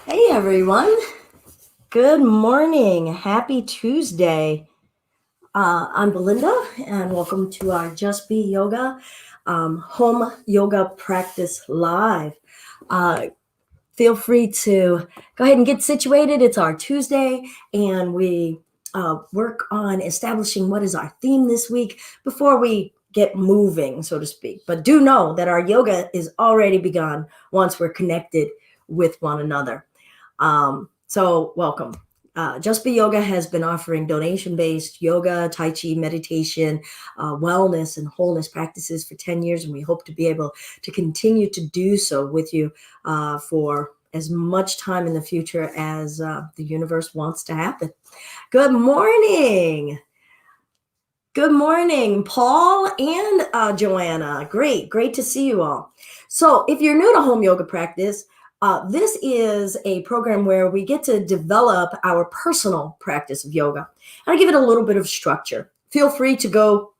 Hey everyone, good morning. Happy Tuesday. I'm Belinda, and welcome to our Just Be Yoga home yoga practice live. Uh, Feel free to go ahead and get situated. It's our Tuesday, and we work on establishing what is our theme this week before we get moving, so to speak. But do know that our yoga is already begun once we're connected with one another. So welcome. Just Be Yoga has been offering donation-based yoga, Tai Chi, meditation, wellness, and wholeness practices for 10 years, and we hope to be able to continue to do so with you for as much time in the future as the universe wants to happen. Good morning. Good morning, Paul and Joanna. Great to see you all. So if you're new to home yoga practice, this is a program where we get to develop our personal practice of yoga. And I give it a little bit of structure. Feel free to go.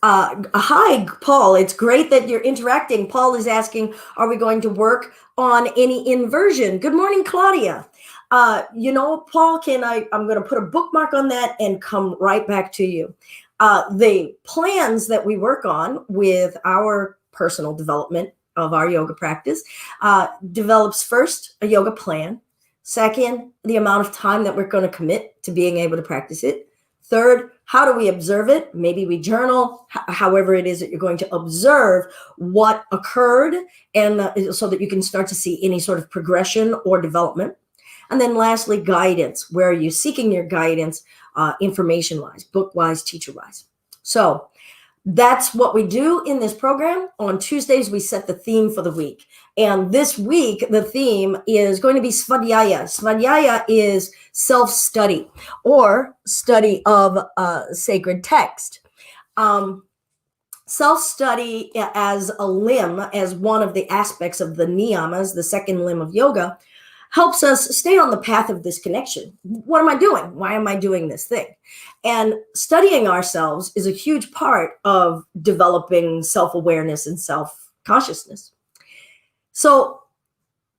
Hi, Paul. It's great that you're interacting. Paul is asking, are we going to work on any inversion? Good morning, Claudia. Paul, I'm going to put a bookmark on that and come right back to you. The plans that we work on with our personal development of our yoga practice develops first a yoga plan. Second, the amount of time that we're going to commit to being able to practice it. Third, how do we observe it? Maybe we journal, however it is that you're going to observe what occurred, and so that you can start to see any sort of progression or development. And then lastly, guidance. Where are you seeking your guidance, information-wise, book-wise, teacher-wise? So that's what we do in this program. On Tuesdays, we set the theme for the week. And this week, the theme is going to be Svadyaya. Svadyaya is self-study or study of sacred text. Self-study as a limb, as one of the aspects of the niyamas, the second limb of yoga, helps us stay on the path of this connection. What am I doing? Why am I doing this thing? And studying ourselves is a huge part of developing self-awareness and self-consciousness. So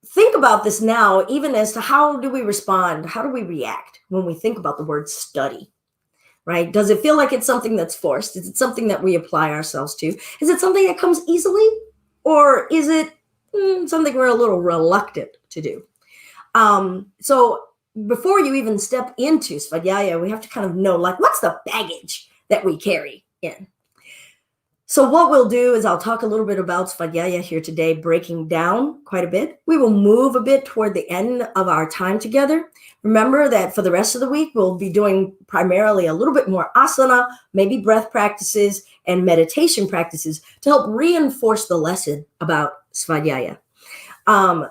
think about this now, even as to how do we respond? How do we react when we think about the word study? Right? Does it feel like it's something that's forced? Is it something that we apply ourselves to? Is it something that comes easily? Or is it something we're a little reluctant to do? So before you even step into Svadyaya, we have to kind of know, like, what's the baggage that we carry in? So what we'll do is I'll talk a little bit about Svadyaya here today, breaking down quite a bit. We will move a bit toward the end of our time together. Remember that for the rest of the week, we'll be doing primarily a little bit more asana, maybe breath practices and meditation practices to help reinforce the lesson about Svadyaya.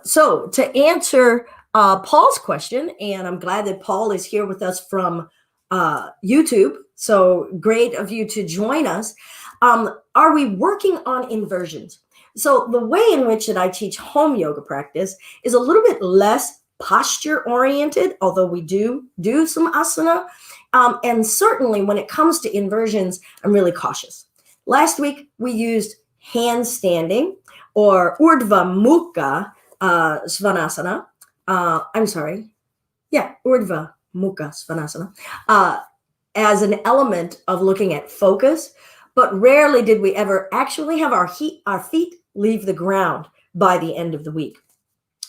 So to answer Paul's question, and I'm glad that Paul is here with us from YouTube. So great of you to join us. Are we working on inversions? So the way in which that I teach home yoga practice is a little bit less posture oriented, although we do some asana. And certainly when it comes to inversions, I'm really cautious. Last week, we used handstanding or urdhva mukha svanasana. Urdhva mukha svanasana as an element of looking at focus, but rarely did we ever actually have our feet leave the ground by the end of the week.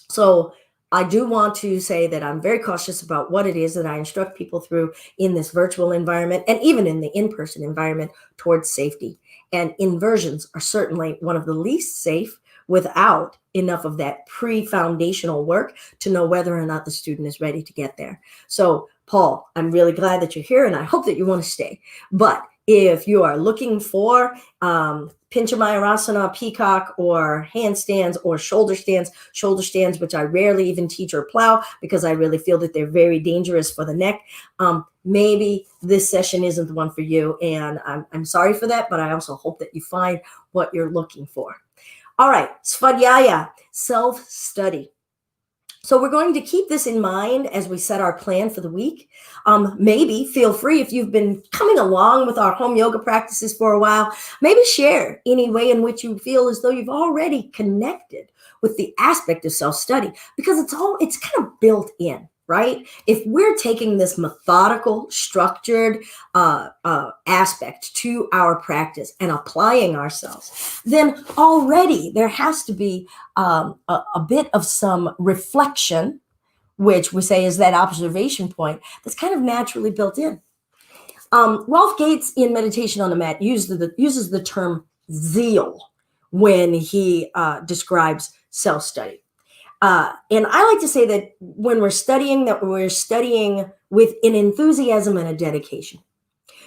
So I do want to say that I'm very cautious about what it is that I instruct people through in this virtual environment and even in the in-person environment towards safety. And inversions are certainly one of the least safe without enough of that pre-foundational work to know whether or not the student is ready to get there. So, Paul, I'm really glad that you're here, and I hope that you want to stay. But if you are looking for Pinchamayurasana, peacock, or handstands, or shoulder stands, which I rarely even teach or plow because I really feel that they're very dangerous for the neck, maybe this session isn't the one for you. And I'm sorry for that, but I also hope that you find what you're looking for. All right, Svadyaya, self-study. So we're going to keep this in mind as we set our plan for the week. Maybe feel free, if you've been coming along with our home yoga practices for a while, maybe share any way in which you feel as though you've already connected with the aspect of self-study because it's kind of built in, right? If we're taking this methodical, structured aspect to our practice and applying ourselves, then already there has to be a bit of some reflection, which we say is that observation point that's kind of naturally built in. Rolf Gates in Meditation on the Mat uses the term zeal when he describes self-study. And I like to say that when we're studying with an enthusiasm and a dedication.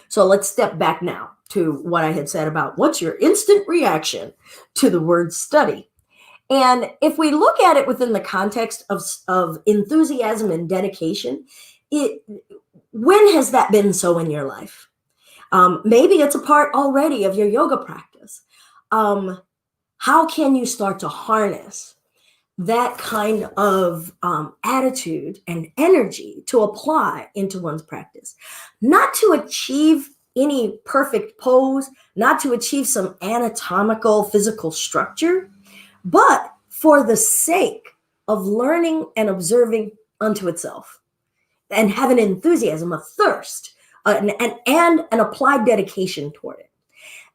So let's step back now to what I had said about what's your instant reaction to the word study. And if we look at it within the context of enthusiasm and dedication, when has that been so in your life? Maybe it's a part already of your yoga practice. How can you start to harness that kind of attitude and energy to apply into one's practice? Not to achieve any perfect pose, not to achieve some anatomical physical structure, but for the sake of learning and observing unto itself, and have an enthusiasm, a thirst, and an applied dedication toward it.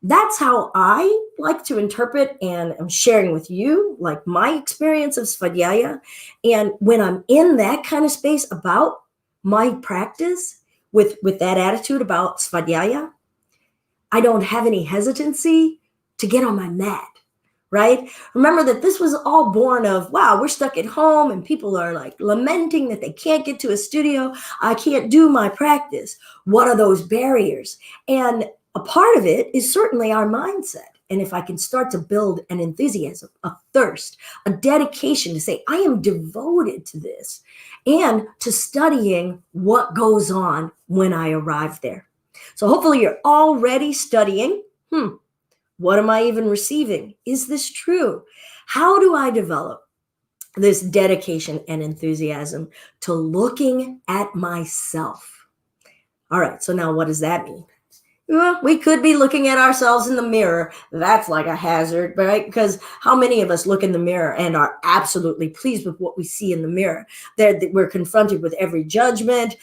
That's how I like to interpret, and I'm sharing with you like my experience of Svadyaya. And when I'm in that kind of space about my practice with that attitude about Svadyaya, I don't have any hesitancy to get on my mat. Right? Remember that this was all born of, wow, we're stuck at home and people are like lamenting that they can't get to a studio. I can't do my practice. What are those barriers? And a part of it is certainly our mindset. And if I can start to build an enthusiasm, a thirst, a dedication to say, I am devoted to this and to studying what goes on when I arrive there. So hopefully you're already studying. What am I even receiving? Is this true? How do I develop this dedication and enthusiasm to looking at myself? All right, so now what does that mean? Well, we could be looking at ourselves in the mirror. That's like a hazard, right? Because how many of us look in the mirror and are absolutely pleased with what we see in the mirror? We're confronted with every judgment,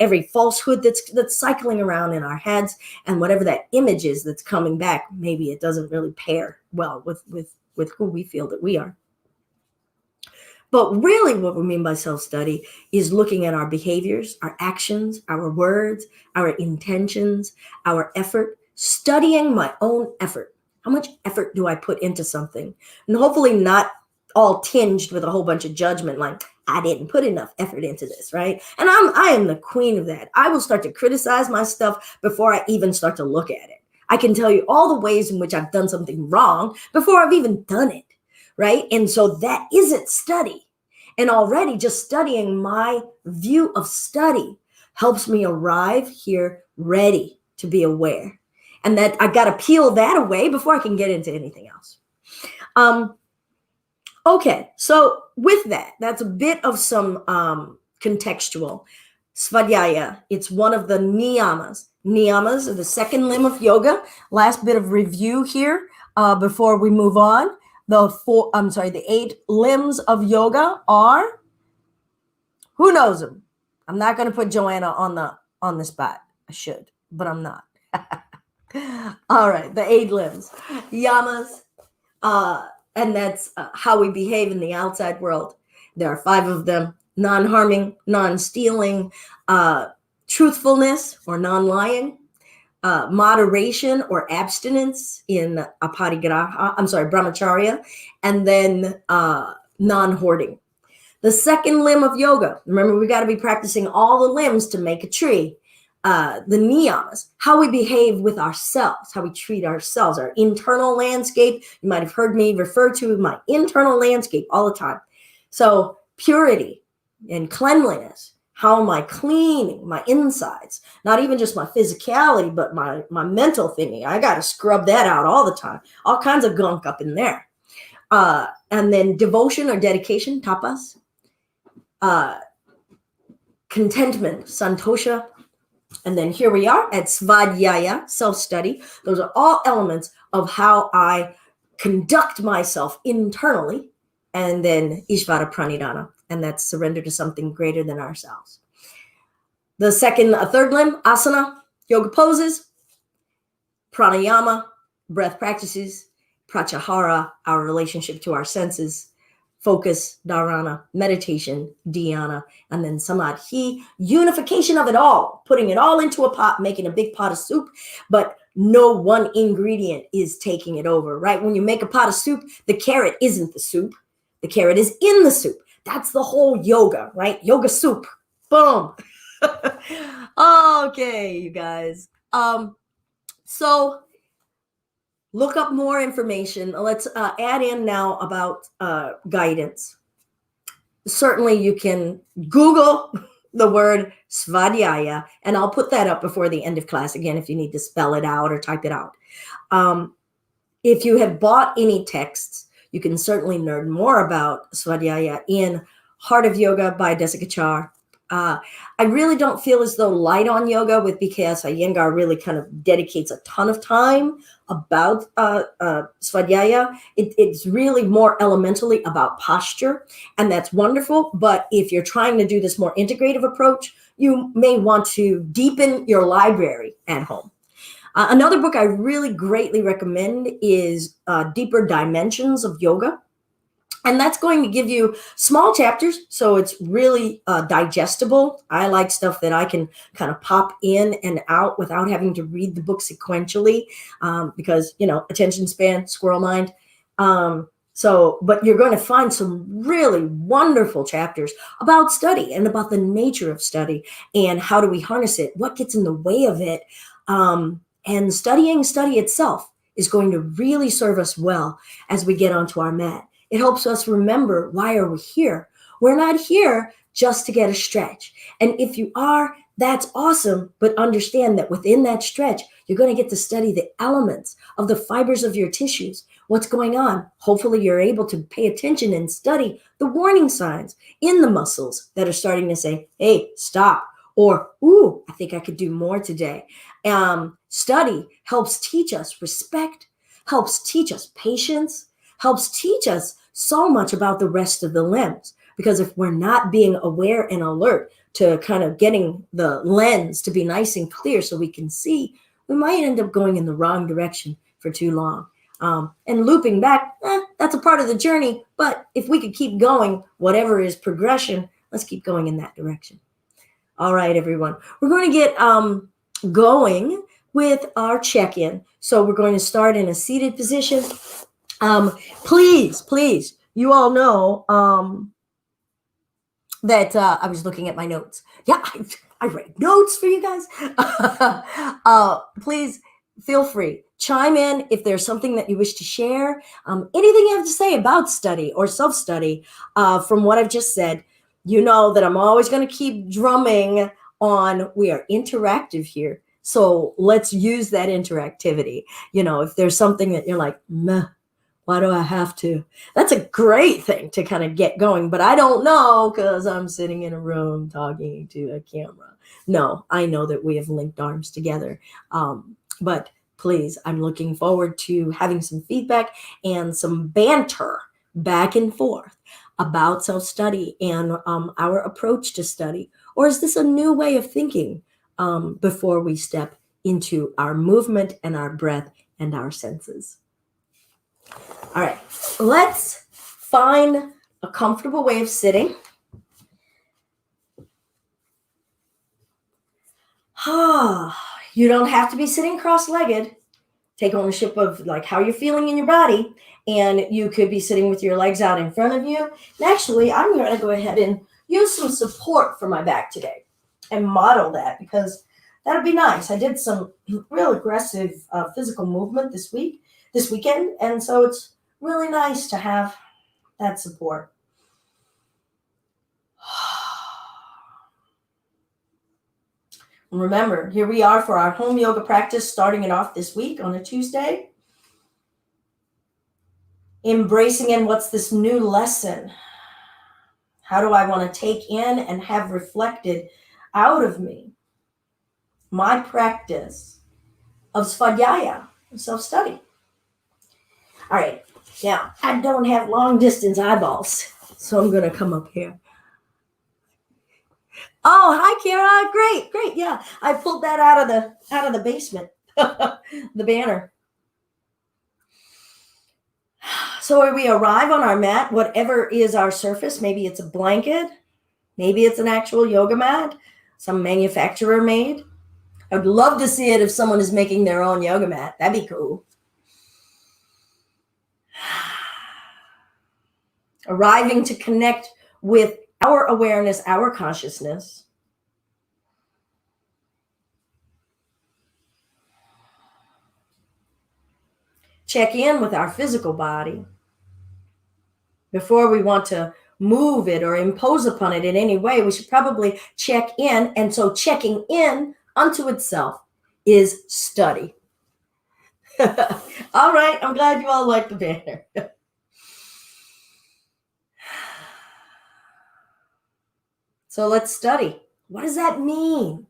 every falsehood that's cycling around in our heads, and whatever that image is that's coming back, maybe it doesn't really pair well with who we feel that we are. But really what we mean by self-study is looking at our behaviors, our actions, our words, our intentions, our effort, studying my own effort. How much effort do I put into something? And hopefully not all tinged with a whole bunch of judgment, like I didn't put enough effort into this, right? And I am the queen of that. I will start to criticize my stuff before I even start to look at it. I can tell you all the ways in which I've done something wrong before I've even done it, right? And so that isn't study. And already just studying my view of study helps me arrive here ready to be aware. And that I got to peel that away before I can get into anything else. Okay, so with that, that's a bit of some contextual. Svadyaya, it's one of the niyamas. Niyamas are the second limb of yoga. Last bit of review here before we move on. The 8 limbs of yoga are, who knows them? I'm not going to put Joanna on the spot. I should, but I'm not. All right, the 8 limbs, yamas, and that's how we behave in the outside world. There are 5 of them: non-harming, non-stealing, truthfulness or non-lying, moderation or abstinence in brahmacharya, and then non-hoarding. The second limb of yoga, remember we got to be practicing all the limbs to make a tree. The niyamas, how we behave with ourselves, how we treat ourselves, our internal landscape. You might have heard me refer to my internal landscape all the time. So purity and cleanliness. How am I cleaning my insides? Not even just my physicality, but my mental thinking. I got to scrub that out all the time. All kinds of gunk up in there. And then devotion or dedication, tapas. Contentment, santosha. And then here we are at Svadyaya, self-study. Those are all elements of how I conduct myself internally and then Ishvara Pranidhana, and that's surrender to something greater than ourselves. The third limb, asana, yoga poses, pranayama, breath practices, pratyahara, our relationship to our senses, focus, dharana, meditation, dhyana, and then samadhi, unification of it all, putting it all into a pot, making a big pot of soup, but no one ingredient is taking it over, right? When you make a pot of soup, the carrot isn't the soup. The carrot is in the soup. That's the whole yoga, right? Yoga soup. Boom. Okay, you guys. So look up more information. Let's add in now about guidance. Certainly you can Google the word Svadyaya, and I'll put that up before the end of class again if you need to spell it out or type it out. If you have bought any texts, you can certainly learn more about Svadyaya in Heart of Yoga by Desikachar. I really don't feel as though Light on Yoga with BKS Iyengar really kind of dedicates a ton of time about Svadyaya. It's really more elementally about posture, and that's wonderful. But if you're trying to do this more integrative approach, you may want to deepen your library at home. Another book I really greatly recommend is Deeper Dimensions of Yoga. And that's going to give you small chapters, so it's really digestible. I like stuff that I can kind of pop in and out without having to read the book sequentially because, attention span, squirrel mind. But you're going to find some really wonderful chapters about study and about the nature of study and how do we harness it, what gets in the way of it. And study itself is going to really serve us well as we get onto our mat. It helps us remember, why are we here? We're not here just to get a stretch. And if you are, that's awesome. But understand that within that stretch, you're going to get to study the elements of the fibers of your tissues. What's going on? Hopefully you're able to pay attention and study the warning signs in the muscles that are starting to say, hey, stop. Or, ooh, I think I could do more today. Study helps teach us respect, helps teach us patience, helps teach us so much about the rest of the limbs. Because if we're not being aware and alert to kind of getting the lens to be nice and clear so we can see, we might end up going in the wrong direction for too long. And looping back, that's a part of the journey. But if we could keep going, whatever is progression, let's keep going in that direction. All right, everyone. We're going to get going with our check-in. So we're going to start in a seated position. Please, you all know that I was looking at my notes. Yeah, I write notes for you guys. Please feel free. Chime in if there's something that you wish to share. Anything you have to say about study or self-study from what I've just said. You know that I'm always going to keep drumming on we are interactive here. So let's use that interactivity. If there's something that you're like, meh, why do I have to? That's a great thing to kind of get going. But I don't know because I'm sitting in a room talking to a camera. No, I know that we have linked arms together. But please, I'm looking forward to having some feedback and some banter back and forth about self-study and our approach to study. Or is this a new way of thinking before we step into our movement and our breath and our senses? All right, let's find a comfortable way of sitting. You don't have to be sitting cross-legged. Take ownership of how you're feeling in your body. And you could be sitting with your legs out in front of you. And actually, I'm going to go ahead and use some support for my back today and model that because that'll be nice. I did some real aggressive physical movement this weekend. And so it's really nice to have that support. Remember, here we are for our home yoga practice, starting it off this week on a Tuesday. Embracing in what's this new lesson? How do I want to take in and have reflected out of me my practice of Svadyaya, self-study? All right, Now, I don't have long distance eyeballs, so I'm going to come up here. Oh, hi, Kara. Great, great. Yeah, I pulled that out of the basement, the banner. So when we arrive on our mat, whatever is our surface, maybe it's a blanket, maybe it's an actual yoga mat, some manufacturer made. I would love to see it if someone is making their own yoga mat. That'd be cool. Arriving to connect with our awareness, our consciousness. Check in with our physical body before we want to move it or impose upon it in any way. We should probably check in. And so checking in unto itself is study. All right. I'm glad you all like the banner. So let's study. What does that mean?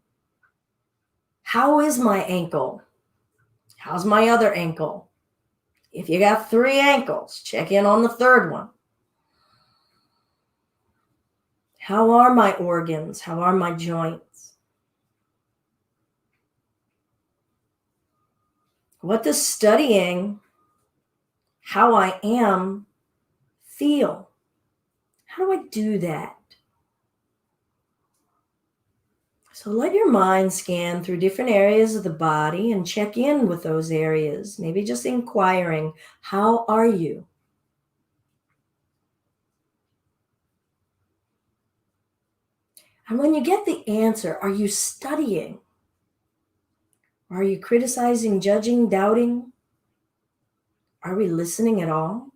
How is my ankle? How's my other ankle? If you got 3 ankles, check in on the 3rd one. How are my organs? How are my joints? What does studying how I am feel? How do I do that? So let your mind scan through different areas of the body and check in with those areas. Maybe just inquiring, how are you? And when you get the answer, are you studying? Are you criticizing, judging, doubting? Are we listening at all?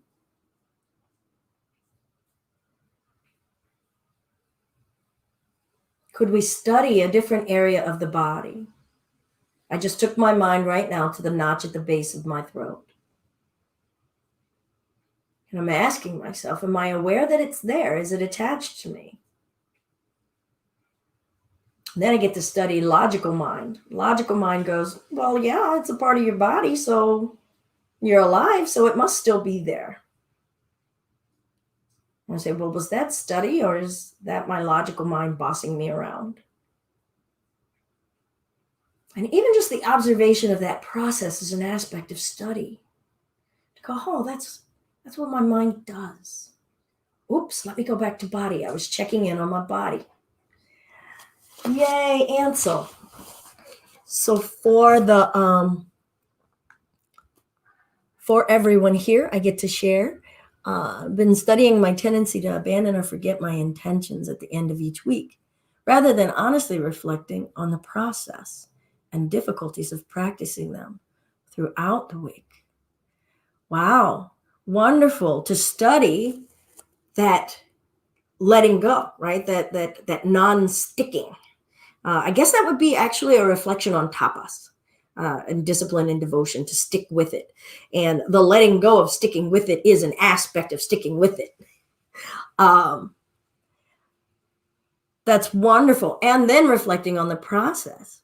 Could we study a different area of the body? I just took my mind right now to the notch at the base of my throat. And I'm asking myself, am I aware that it's there? Is it attached to me? And then I get to study logical mind. Logical mind goes, well, yeah, it's a part of your body, so you're alive, so it must still be there. And I say, well, was that study or is that my logical mind bossing me around? And even just the observation of that process is an aspect of study. To go, oh, that's what my mind does. Oops, let me go back to body. I was checking in on my body. Yay, Ansel. So for everyone here, I get to share. I've been studying my tendency to abandon or forget my intentions at the end of each week, rather than honestly reflecting on the process and difficulties of practicing them throughout the week. Wow, wonderful to study that letting go, right? That non-sticking. I guess that would be actually a reflection on tapas and discipline and devotion, to stick with it. And the letting go of sticking with it is an aspect of sticking with it. That's wonderful. And then reflecting on the process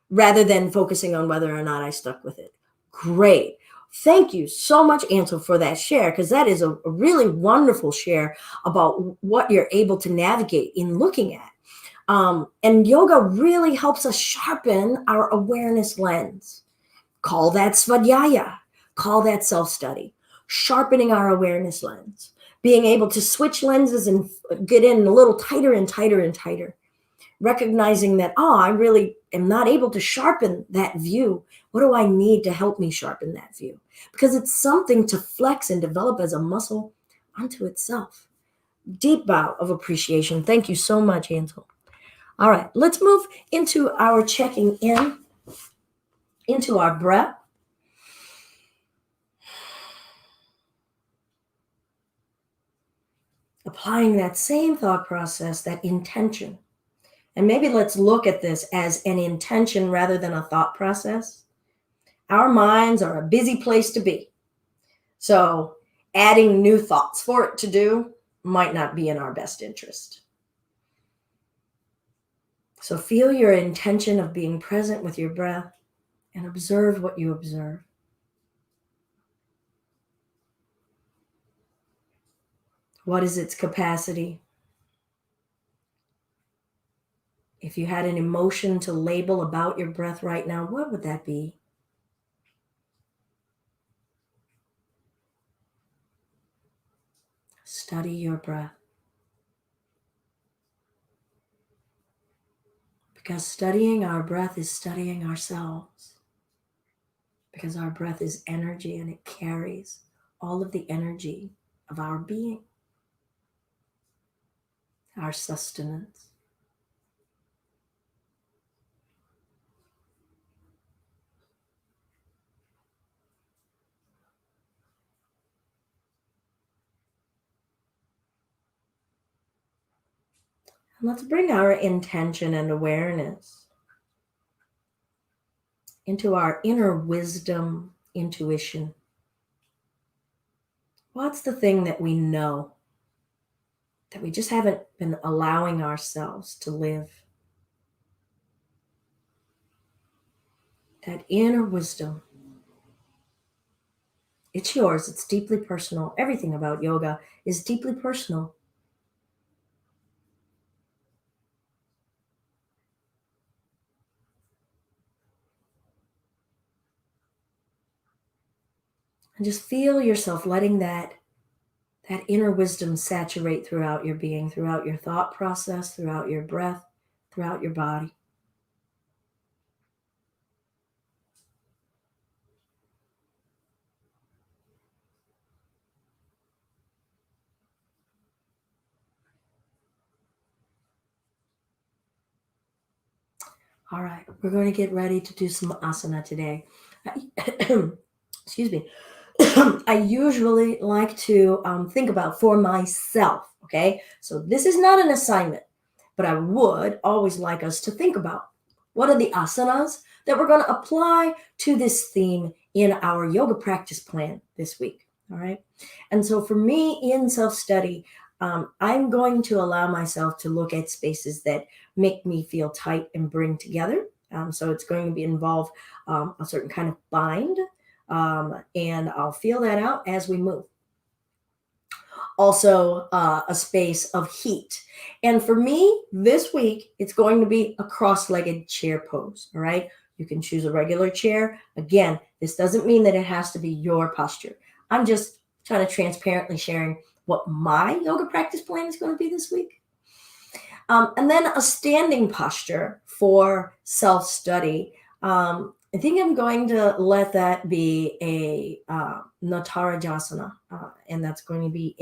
rather than focusing on whether or not I stuck with it. Great. Thank you so much, Ansel, for that share, because that is a really wonderful share about what you're able to navigate in looking at. And yoga really helps us sharpen our awareness lens. Call that Svadyaya. Call that self-study. Sharpening our awareness lens. Being able to switch lenses and get in a little tighter and tighter and tighter. Recognizing that, I really am not able to sharpen that view. What do I need to help me sharpen that view? Because it's something to flex and develop as a muscle unto itself. Deep bow of appreciation. Thank you so much, Ansel. All right, let's move into our checking in, into our breath. Applying that same thought process, that intention. And maybe let's look at this as an intention rather than a thought process. Our minds are a busy place to be. So adding new thoughts for it to do might not be in our best interest. So feel your intention of being present with your breath and observe what you observe. What is its capacity? If you had an emotion to label about your breath right now, what would that be? Study your breath. Because studying our breath is studying ourselves. Because our breath is energy and it carries all of the energy of our being, our sustenance. And let's bring our intention and awareness into our inner wisdom, intuition. What's the thing that we know that we just haven't been allowing ourselves to live? That inner wisdom. It's yours. It's deeply personal. Everything about yoga is deeply personal. And just feel yourself letting that inner wisdom saturate throughout your being, throughout your thought process, throughout your breath, throughout your body. All right, we're going to get ready to do some asana today. Excuse me. I usually like to think about for myself, okay? So this is not an assignment, but I would always like us to think about what are the asanas that we're going to apply to this theme in our yoga practice plan this week, all right? And so for me in self-study, I'm going to allow myself to look at spaces that make me feel tight and bring together. So it's going to be involve a certain kind of bind, and I'll feel that out as we move. Also, a space of heat. And for me, this week, it's going to be a cross-legged chair pose, all right? You can choose a regular chair. Again, this doesn't mean that it has to be your posture. I'm just kind of transparently sharing what my yoga practice plan is going to be this week. And then a standing posture for self-study. I think I'm going to let that be a Natarajasana, and that's going to be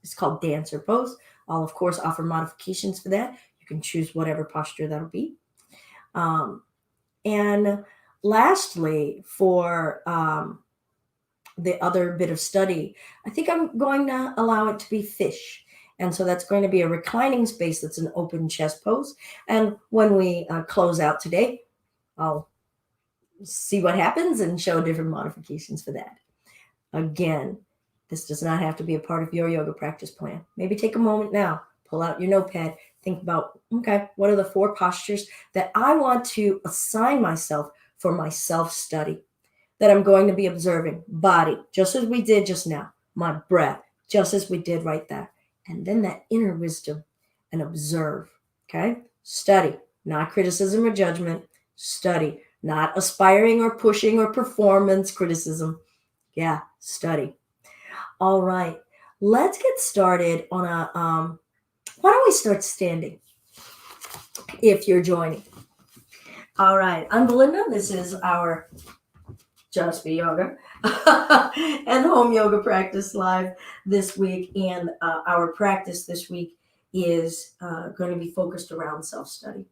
it's called dancer pose. I'll, of course, offer modifications for that. You can choose whatever posture that'll be. And lastly, for the other bit of study, I think I'm going to allow it to be fish. And so that's going to be a reclining space that's an open chest pose. And when we close out today, I'll see what happens and show different modifications for that. Again, this does not have to be a part of your yoga practice plan. Maybe take a moment now, pull out your notepad, think about, okay, what are the 4 postures that I want to assign myself for my self-study, that I'm going to be observing? Body, just as we did just now. My breath, just as we did right there. And then that inner wisdom, and observe, okay? Study, not criticism or judgment. Study, not aspiring or pushing or performance criticism. Yeah, study. All right, let's get started on a, why don't we start standing if you're joining? All right, I'm Belinda. This is our Just Be Yoga and Home Yoga Practice Live this week. And our practice this week is going to be focused around self-study.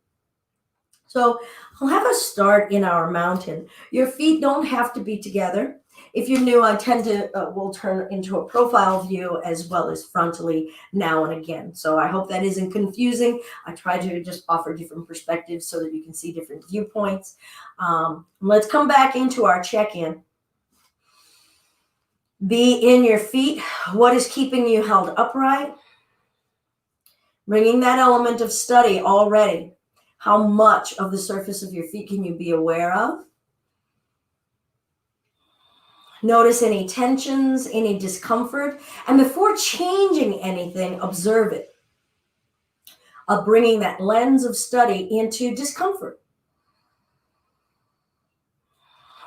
So I'll have us start in our mountain. Your feet don't have to be together. If you're new, I tend to will turn into a profile view as well as frontally now and again. So I hope that isn't confusing. I try to just offer different perspectives so that you can see different viewpoints. Let's come back into our check-in. Be in your feet. What is keeping you held upright? Bringing that element of study already. How much of the surface of your feet can you be aware of? Notice any tensions, any discomfort, and before changing anything, observe it. Bringing that lens of study into discomfort.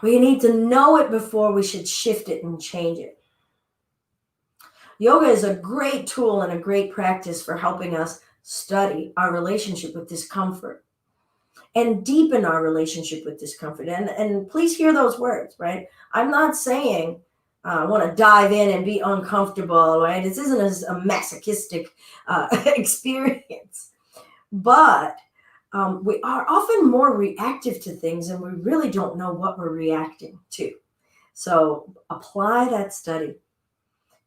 We need to know it before we should shift it and change it. Yoga is a great tool and a great practice for helping us study our relationship with discomfort and deepen our relationship with discomfort. And please hear those words, right? I'm not saying I want to dive in and be uncomfortable, right? This isn't a masochistic experience, but we are often more reactive to things and we really don't know what we're reacting to. So apply that study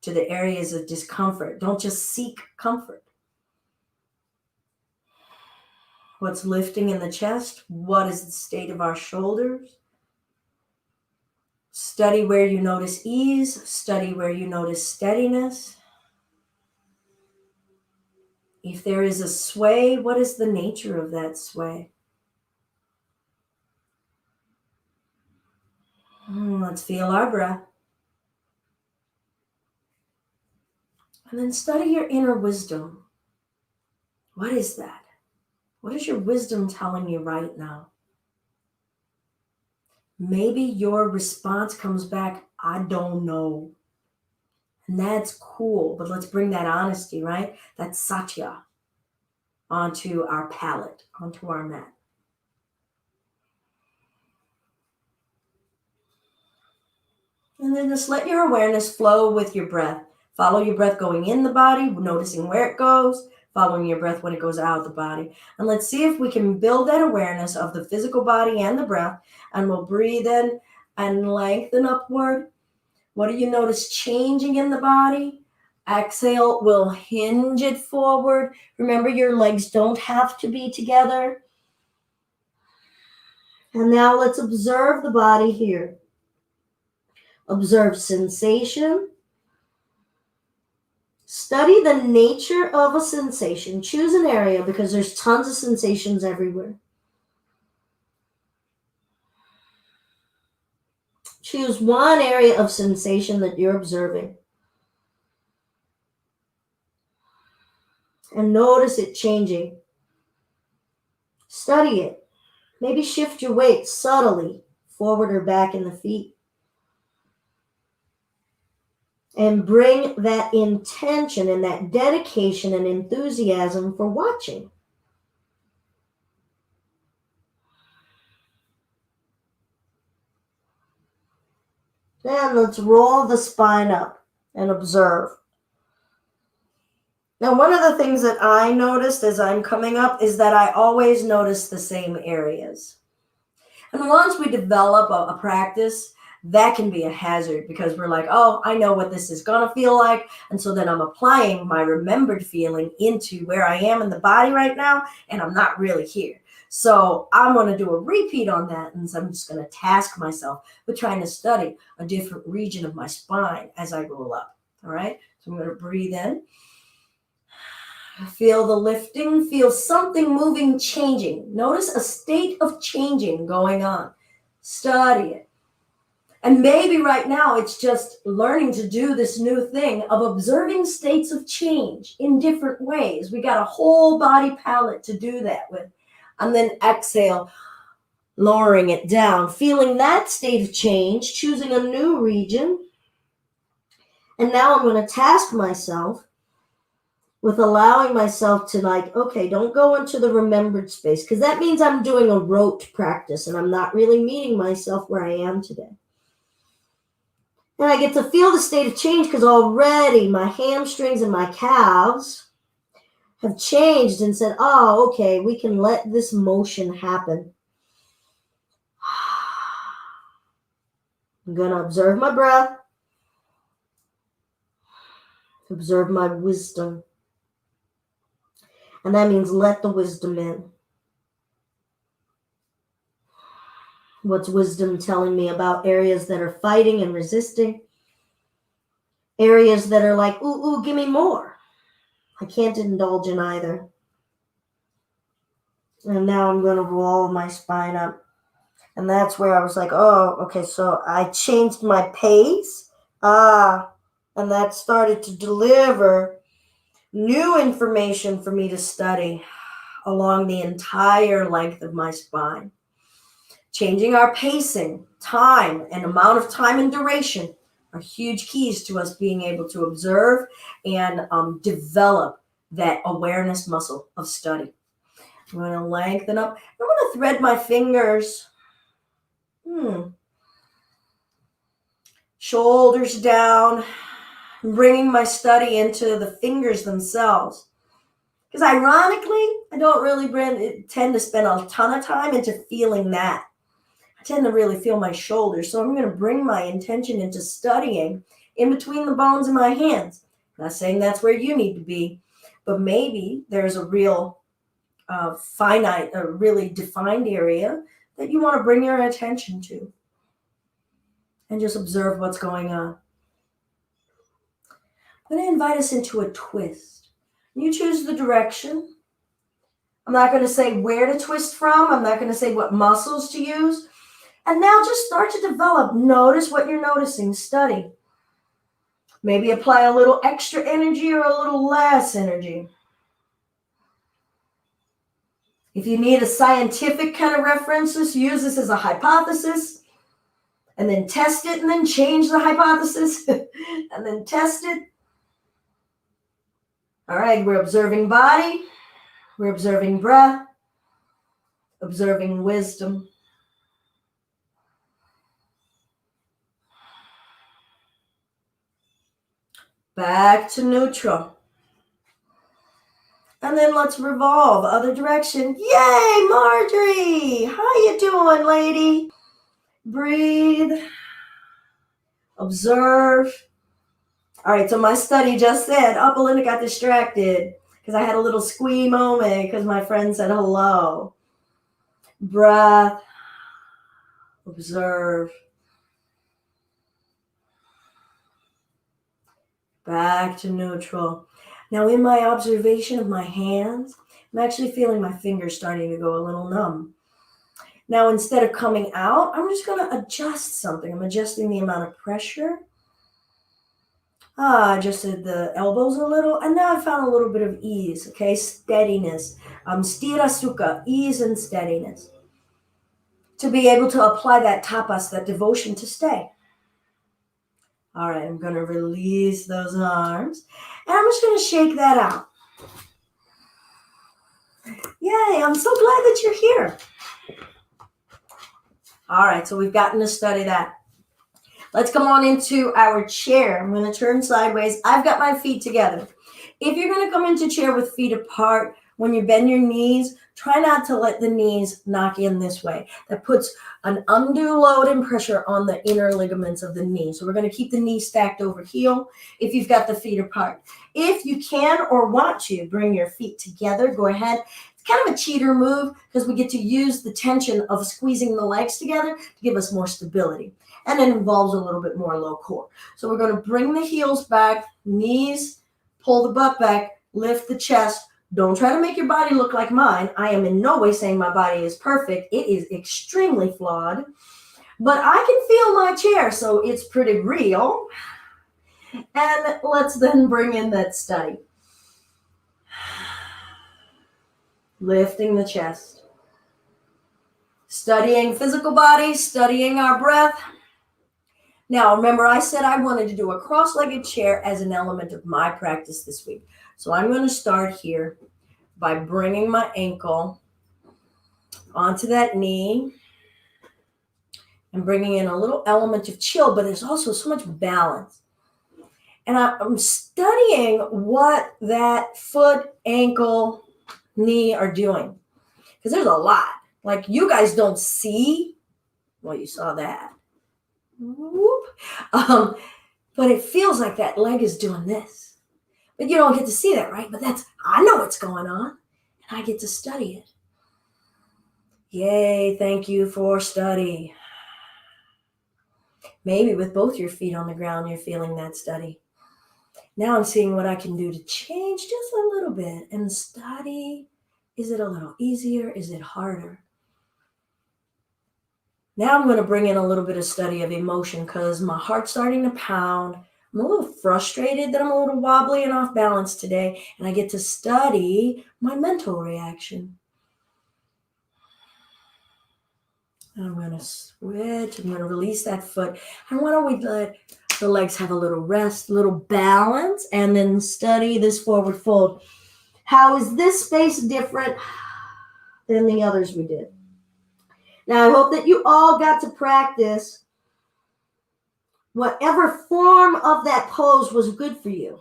to the areas of discomfort. Don't just seek comfort. What's lifting in the chest? What is the state of our shoulders? Study where you notice ease. Study where you notice steadiness. If there is a sway, what is the nature of that sway? Let's feel our breath. And then study your inner wisdom. What is that? What is your wisdom telling you right now? Maybe your response comes back, I don't know. And that's cool, but let's bring that honesty, right? That satya onto our palette, onto our mat. And then just let your awareness flow with your breath. Follow your breath going in the body, noticing where it goes, following your breath when it goes out of the body. And let's see if we can build that awareness of the physical body and the breath. And we'll breathe in and lengthen upward. What do you notice changing in the body? Exhale, we'll hinge it forward. Remember, your legs don't have to be together. And now let's observe the body here. Observe sensation. Study the nature of a sensation. Choose an area because there's tons of sensations everywhere. Choose one area of sensation that you're observing. And notice it changing. Study it. Maybe shift your weight subtly, forward or back in the feet. And bring that intention and that dedication and enthusiasm for watching. Then let's roll the spine up and observe. Now, one of the things that I noticed as I'm coming up is that I always notice the same areas. And once we develop a practice, that can be a hazard because we're like, oh, I know what this is going to feel like. And so then I'm applying my remembered feeling into where I am in the body right now, and I'm not really here. So I'm going to do a repeat on that. And so I'm just going to task myself with trying to study a different region of my spine as I roll up. All right. So I'm going to breathe in. Feel the lifting. Feel something moving, changing. Notice a state of changing going on. Study it. And maybe right now it's just learning to do this new thing of observing states of change in different ways. We got a whole body palette to do that with. And then exhale, lowering it down, feeling that state of change, choosing a new region. And now I'm going to task myself with allowing myself to okay, don't go into the remembered space because that means I'm doing a rote practice and I'm not really meeting myself where I am today. And I get to feel the state of change because already my hamstrings and my calves have changed and said, oh, okay, we can let this motion happen. I'm going to observe my breath, observe my wisdom. And that means let the wisdom in. What's wisdom telling me about areas that are fighting and resisting? Areas that are like, ooh, give me more. I can't indulge in either. And now I'm going to roll my spine up. And that's where I was like, oh, okay, so I changed my pace. And that started to deliver new information for me to study along the entire length of my spine. Changing our pacing, time, and amount of time and duration are huge keys to us being able to observe and develop that awareness muscle of study. I'm going to lengthen up. I'm going to thread my fingers. Shoulders down, bringing my study into the fingers themselves. Because ironically, I don't really tend to spend a ton of time into feeling that. I tend to really feel my shoulders. So I'm going to bring my intention into studying in between the bones of my hands. I'm not saying that's where you need to be, but maybe there's a real finite, a really defined area that you want to bring your attention to and just observe what's going on. I'm going to invite us into a twist. You choose the direction. I'm not going to say where to twist from. I'm not going to say what muscles to use. And now just start to develop. Notice what you're noticing. Study. Maybe apply a little extra energy or a little less energy. If you need a scientific kind of reference, just use this as a hypothesis and then test it and then change the hypothesis and then test it. All right, we're observing body. We're observing breath, observing wisdom. Back to neutral. And then let's revolve other direction. Yay, Marjorie! How you doing, lady? Breathe. Observe. All right, so my study just said, oh, Belinda got distracted because I had a little squee moment because my friend said hello. Breath. Observe. Back to neutral. Now in my observation of my hands, I'm actually feeling my fingers starting to go a little numb. Now instead of coming out, I'm just going to adjust something. I'm adjusting the amount of pressure. I adjusted the elbows a little, and now I found a little bit of ease, okay? Steadiness. Stira sukha, ease and steadiness. To be able to apply that tapas, that devotion to stay. All right, I'm going to release those arms, and I'm just going to shake that out. Yay, I'm so glad that you're here. All right, so we've gotten to study that. Let's come on into our chair. I'm going to turn sideways. I've got my feet together. If you're going to come into chair with feet apart, when you bend your knees, try not to let the knees knock in this way. That puts an undue load and pressure on the inner ligaments of the knee. So we're going to keep the knee stacked over heel if you've got the feet apart. If you can or want to bring your feet together, go ahead. It's kind of a cheater move because we get to use the tension of squeezing the legs together to give us more stability. And it involves a little bit more low core. So we're going to bring the heels back, knees, pull the butt back, lift the chest. Don't try to make your body look like mine. I am in no way saying my body is perfect. It is extremely flawed. But I can feel my chair, so it's pretty real. And let's then bring in that study. Lifting the chest. Studying physical body, studying our breath. Now, remember, I said I wanted to do a cross-legged chair as an element of my practice this week. So I'm going to start here by bringing my ankle onto that knee and bringing in a little element of chill, but there's also so much balance. And I'm studying what that foot, ankle, knee are doing. Because there's a lot. Like, you guys don't see. Well, you saw that. Whoop. But it feels like that leg is doing this. But you don't get to see that, right? But I know what's going on, and I get to study it. Yay, thank you for study. Maybe with both your feet on the ground, you're feeling that study. Now I'm seeing what I can do to change just a little bit and study. Is it a little easier? Is it harder? Now I'm going to bring in a little bit of study of emotion because my heart's starting to pound. I'm a little frustrated that I'm a little wobbly and off balance today, and I get to study my mental reaction. And I'm going to switch. I'm going to release that foot. And why don't we let the legs have a little rest, a little balance, and then study this forward fold. How is this space different than the others we did? Now, I hope that you all got to practice whatever form of that pose was good for you.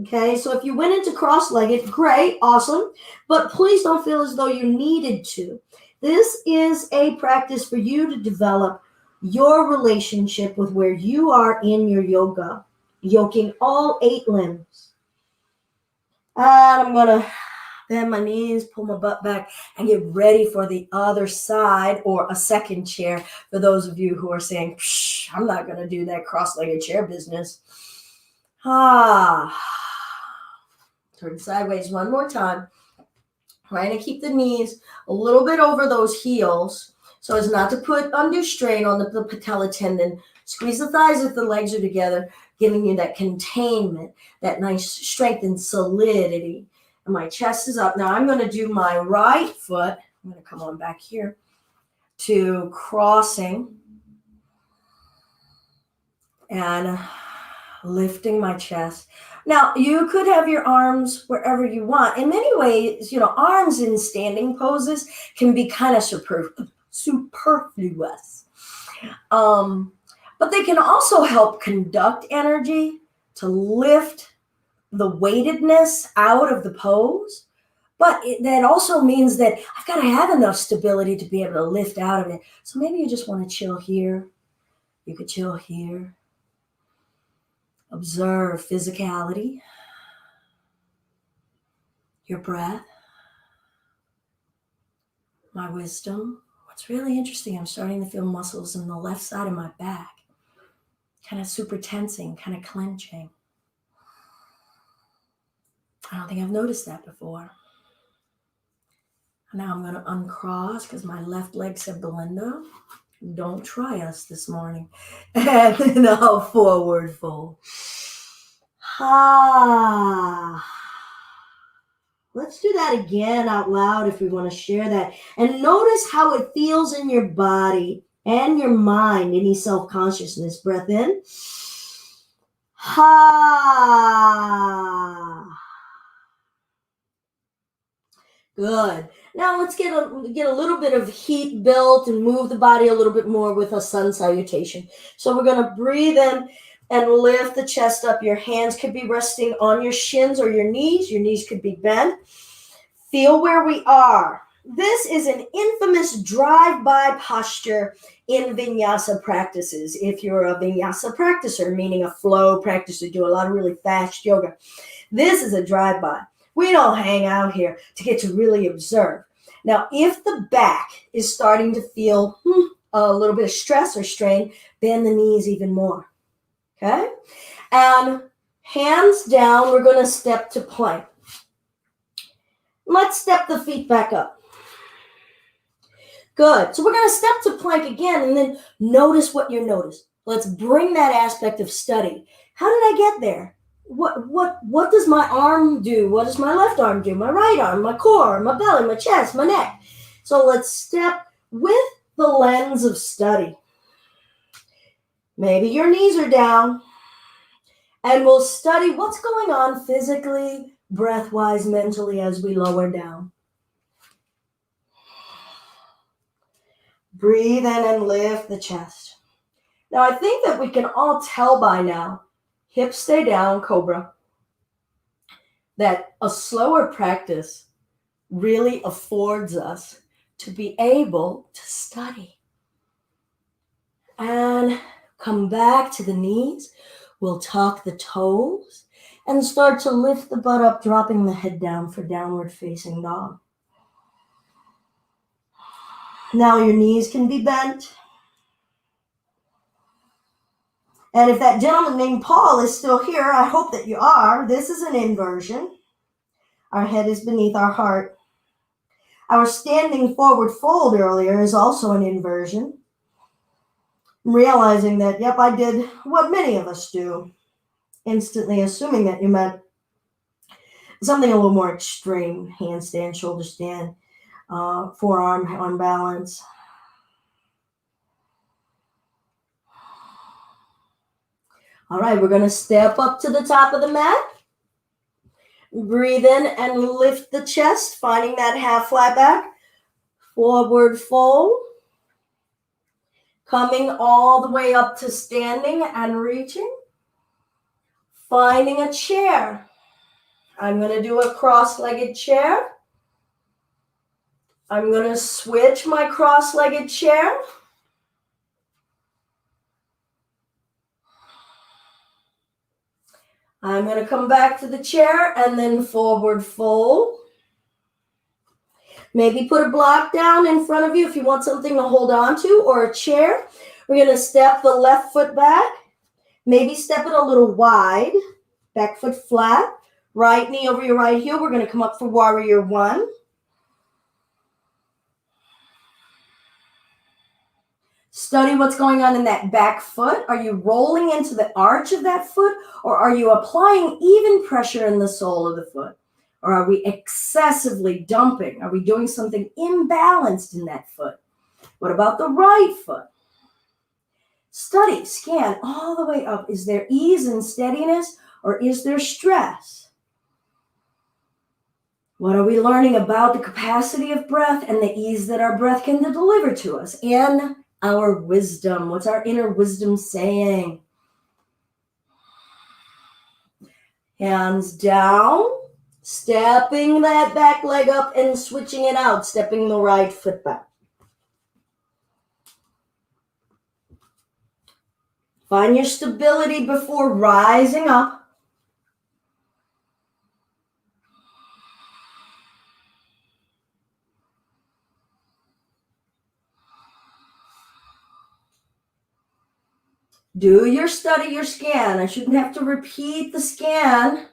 Okay, so if you went into cross-legged, great, awesome, but please don't feel as though you needed to. This is a practice for you to develop your relationship with where you are in your yoga, yoking all 8 limbs. And I'm going to bend my knees, pull my butt back, and get ready for the other side or a second chair for those of you who are saying, I'm not going to do that cross-legged chair business. Turn sideways one more time. Trying to keep the knees a little bit over those heels so as not to put undue strain on the patella tendon. Squeeze the thighs if the legs are together, giving you that containment, that nice strength and solidity. And my chest is up. Now I'm going to do my right foot. I'm going to come on back here to crossing and lifting my chest. Now, you could have your arms wherever you want. In many ways, arms in standing poses can be kind of superfluous. But they can also help conduct energy to lift the weightedness out of the pose. But that also means that I've got to have enough stability to be able to lift out of it. So maybe you just want to chill here. You could chill here. Observe physicality, your breath, my wisdom. What's really interesting, I'm starting to feel muscles in the left side of my back, kind of super tensing, kind of clenching. I don't think I've noticed that before. Now I'm going to uncross because my left leg said Belinda, don't try us this morning. And then I'll forward fold. Let's do that again out loud if we want to share that. And notice how it feels in your body and your mind, any self-consciousness. Breath in. Good. Now let's get a little bit of heat built and move the body a little bit more with a sun salutation. So we're going to breathe in and lift the chest up. Your hands could be resting on your shins or your knees. Your knees could be bent. Feel where we are. This is an infamous drive-by posture in vinyasa practices. If you're a vinyasa practicer, meaning a flow practicer, do a lot of really fast yoga, this is a drive-by. We don't hang out here to get to really observe. Now, if the back is starting to feel a little bit of stress or strain, bend the knees even more. Okay? And hands down, we're going to step to plank. Let's step the feet back up. Good. So we're going to step to plank again and then notice what you notice. Let's bring that aspect of study. How did I get there? What does my arm do? What does my left arm do? My right arm, my core, my belly, my chest, my neck. So let's step with the lens of study. Maybe your knees are down. And we'll study what's going on physically, breath-wise, mentally as we lower down. Breathe in and lift the chest. Now, I think that we can all tell by now, hips stay down, cobra, that a slower practice really affords us to be able to study. And come back to the knees. We'll tuck the toes and start to lift the butt up, dropping the head down for downward facing dog. Now your knees can be bent. And if that gentleman named Paul is still here, I hope that you are. This is an inversion. Our head is beneath our heart. Our standing forward fold earlier is also an inversion. Realizing that, yep, I did what many of us do, instantly assuming that you meant something a little more extreme: handstand, shoulder stand, forearm on balance. All right, we're going to step up to the top of the mat. Breathe in and lift the chest, finding that half flat back. Forward fold. Coming all the way up to standing and reaching. Finding a chair. I'm going to do a cross-legged chair. I'm going to switch my cross-legged chair. I'm going to come back to the chair and then forward fold. Maybe put a block down in front of you if you want something to hold on to, or a chair. We're going to step the left foot back. Maybe step it a little wide. Back foot flat. Right knee over your right heel. We're going to come up for warrior one. Study what's going on in that back foot. Are you rolling into the arch of that foot, or are you applying even pressure in the sole of the foot? Or are we excessively dumping? Are we doing something imbalanced in that foot? What about the right foot? Study, scan all the way up. Is there ease and steadiness, or is there stress? What are we learning about the capacity of breath and the ease that our breath can deliver to us? And our wisdom. What's our inner wisdom saying? Hands down, stepping that back leg up and switching it out, stepping the right foot back. Find your stability before rising up. Do your study, your scan. I shouldn't have to repeat the scan. At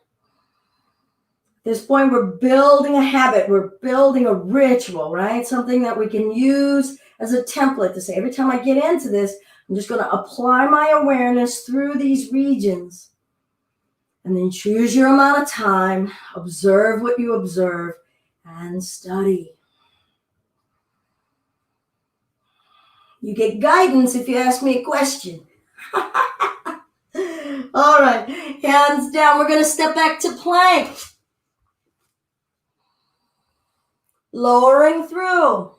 this point, we're building a habit. We're building a ritual, right? Something that we can use as a template to say, every time I get into this, I'm just going to apply my awareness through these regions. And then choose your amount of time, observe what you observe, and study. You get guidance if you ask me a question. All right, hands down. We're going to step back to plank. Lowering through.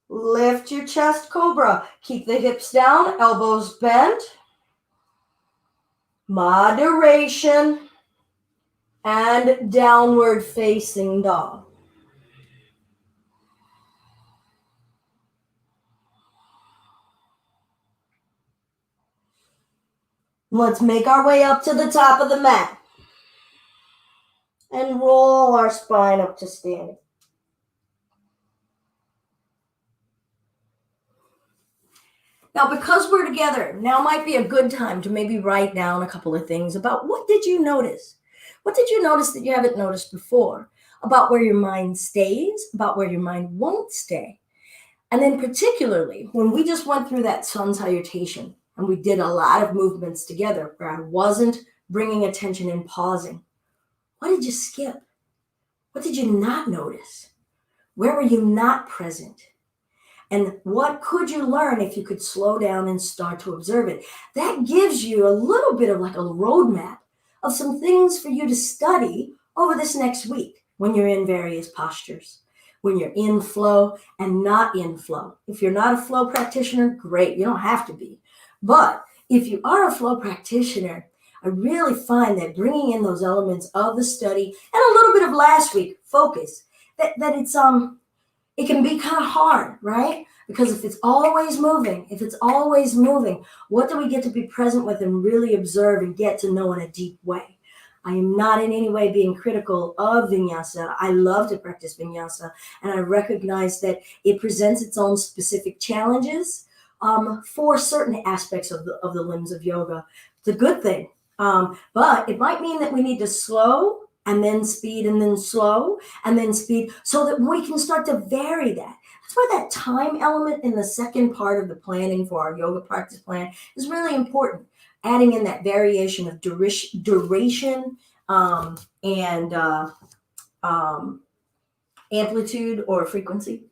Lift your chest, cobra. Keep the hips down, elbows bent. Moderation. And downward facing dog. Let's make our way up to the top of the mat. And roll our spine up to standing. Now, because we're together, now might be a good time to maybe write down a couple of things about what did you notice? What did you notice that you haven't noticed before? About where your mind stays, about where your mind won't stay. And then particularly, when we just went through that sun salutation and we did a lot of movements together where I wasn't bringing attention and pausing, what did you skip? What did you not notice? Where were you not present? And what could you learn if you could slow down and start to observe it? That gives you a little bit of like a roadmap of some things for you to study over this next week when you're in various postures, when you're in flow and not in flow. If you're not a flow practitioner, great, you don't have to be. But if you are a flow practitioner, I really find that bringing in those elements of the study and a little bit of last week, focus, that it can be kind of hard, right? Because if it's always moving, what do we get to be present with and really observe and get to know in a deep way? I am not in any way being critical of vinyasa. I love to practice vinyasa, and I recognize that it presents its own specific challenges for certain aspects of the limbs of yoga. It's a good thing, but it might mean that we need to slow and then speed, and then slow, and then speed, so that we can start to vary that. That's why that time element in the second part of the planning for our yoga practice plan is really important. Adding in that variation of duration and amplitude or frequency.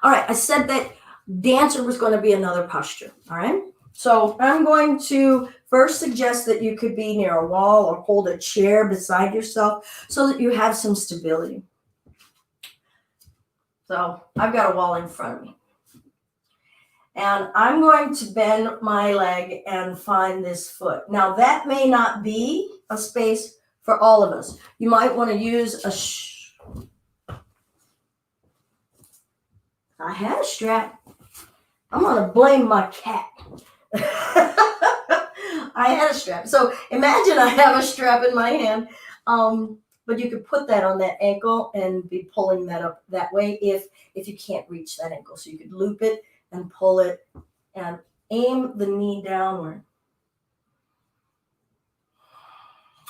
All right, I said that dancer was going to be another posture. All right, so I'm going to first suggest that you could be near a wall or hold a chair beside yourself so that you have some stability. So I've got a wall in front of me. And I'm going to bend my leg and find this foot. Now, that may not be a space for all of us. You might want to use I had a strap. I'm going to blame my cat. I had a strap. So imagine I have a strap in my hand. But you could put that on that ankle and be pulling that up that way if you can't reach that ankle. So you could loop it and pull it and aim the knee downward.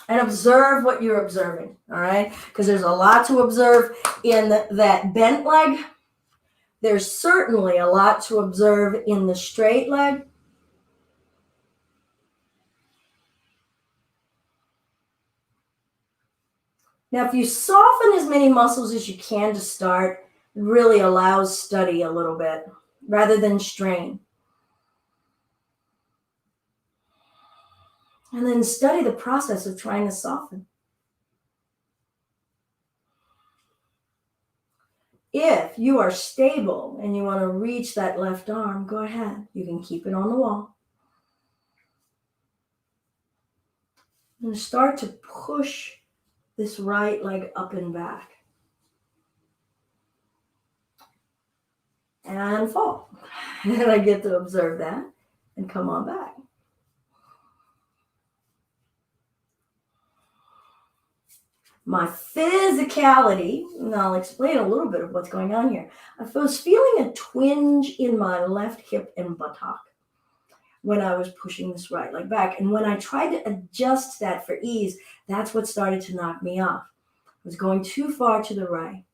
And observe what you're observing, all right? Because there's a lot to observe in that bent leg. There's certainly a lot to observe in the straight leg. Now, if you soften as many muscles as you can to start, it really allows study a little bit rather than strain. And then study the process of trying to soften. If you are stable and you want to reach that left arm, go ahead. You can keep it on the wall. And start to push this right leg up and back. And fall. And I get to observe that and come on back. My physicality, and I'll explain a little bit of what's going on here. I was feeling a twinge in my left hip and buttock when I was pushing this right leg back. And when I tried to adjust that for ease, that's what started to knock me off. I was going too far to the right.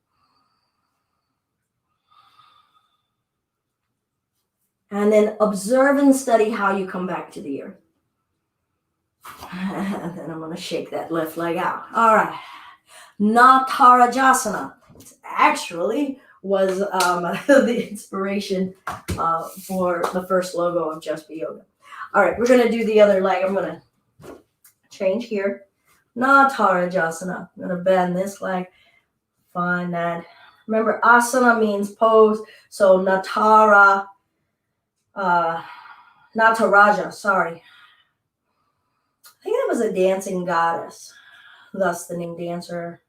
And then observe and study how you come back to the earth. And then I'm going to shake that left leg out. All right. Natarajasana. It actually was the inspiration for the first logo of Just Be Yoga. All right, we're going to do the other leg. I'm going to change here. Natarajasana. I'm going to bend this leg. Find that. Remember, asana means pose. So Nataraja, sorry. I think that was a dancing goddess, thus the name dancer.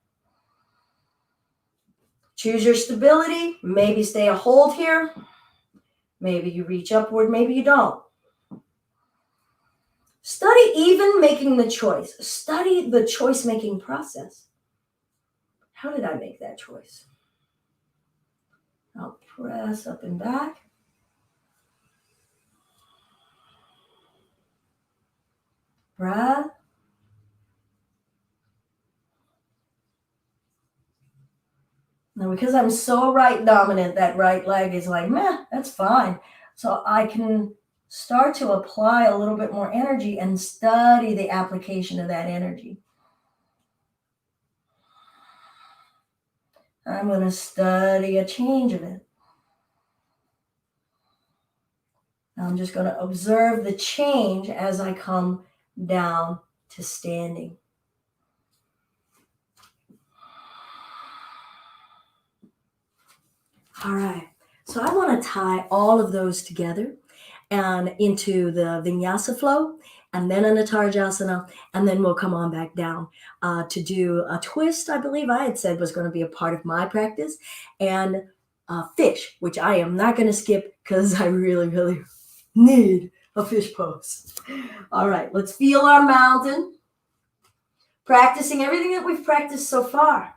Choose your stability. Maybe stay a hold here. Maybe you reach upward. Maybe you don't. Study even making the choice. Study the choice-making process. How did I make that choice? I'll press up and back. Breath. Now, because I'm so right dominant, that right leg is like, meh, that's fine. So I can start to apply a little bit more energy and study the application of that energy. I'm going to study a change of it. Now I'm just going to observe the change as I come down to standing. All right, so I want to tie all of those together and into the vinyasa flow, and then a Natarajasana, and then we'll come on back down to do a twist. I believe I had said was going to be a part of my practice, and fish, which I am not going to skip because I really, really need a fish pose. All right, let's feel our mountain, practicing everything that we've practiced so far.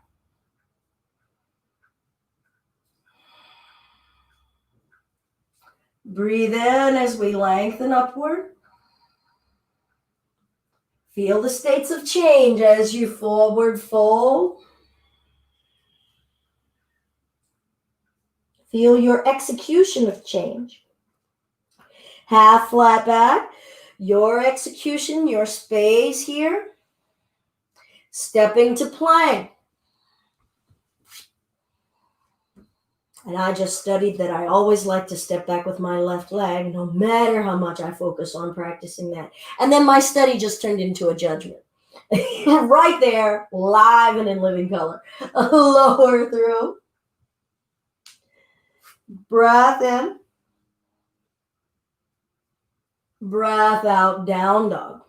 Breathe in as we lengthen upward. Feel the states of change as you forward fold. Feel your execution of change. Half flat back, your execution, your space here. Stepping to plank. And I just studied that I always like to step back with my left leg, no matter how much I focus on practicing that. And then my study just turned into a judgment. Right there, live and in living color. Lower through. Breath in. Breath out, down dog.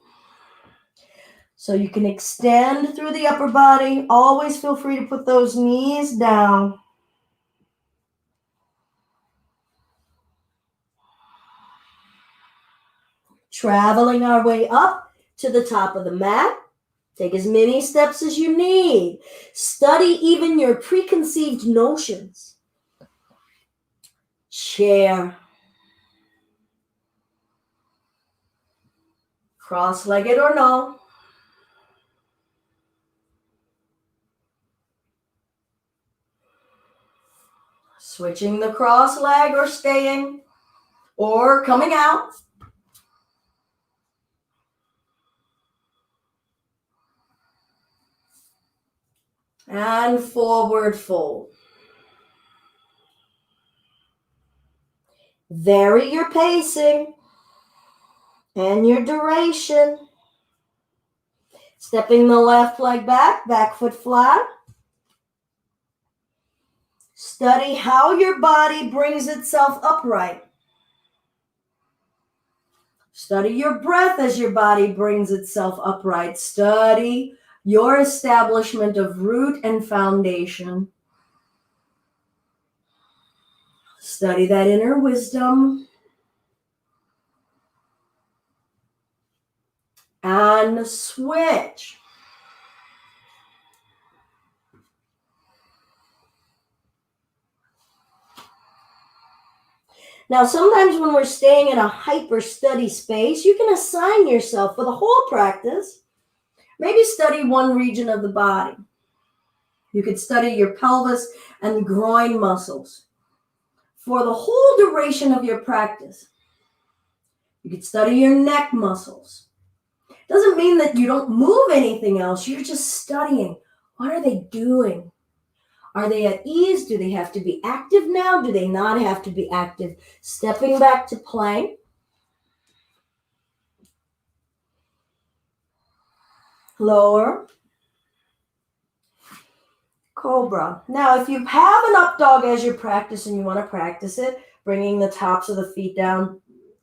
So you can extend through the upper body. Always feel free to put those knees down. Traveling our way up to the top of the mat. Take as many steps as you need. Study even your preconceived notions. Chair. Cross-legged or no. Switching the cross leg or staying or coming out. And forward fold. Vary your pacing and your duration. Stepping the left leg back, back foot flat. Study how your body brings itself upright. Study your breath as your body brings itself upright. Study your establishment of root and foundation. Study that inner wisdom. And switch. Now, sometimes when we're staying in a hyper study space, you can assign yourself for the whole practice. Maybe study one region of the body. You could study your pelvis and groin muscles for the whole duration of your practice. You could study your neck muscles. Doesn't mean that you don't move anything else. You're just studying. What are they doing? Are they at ease? Do they have to be active now? Do they not have to be active? Stepping back to plank. Lower. Cobra. Now, if you have an up dog as your practice and you want to practice it, bringing the tops of the feet down,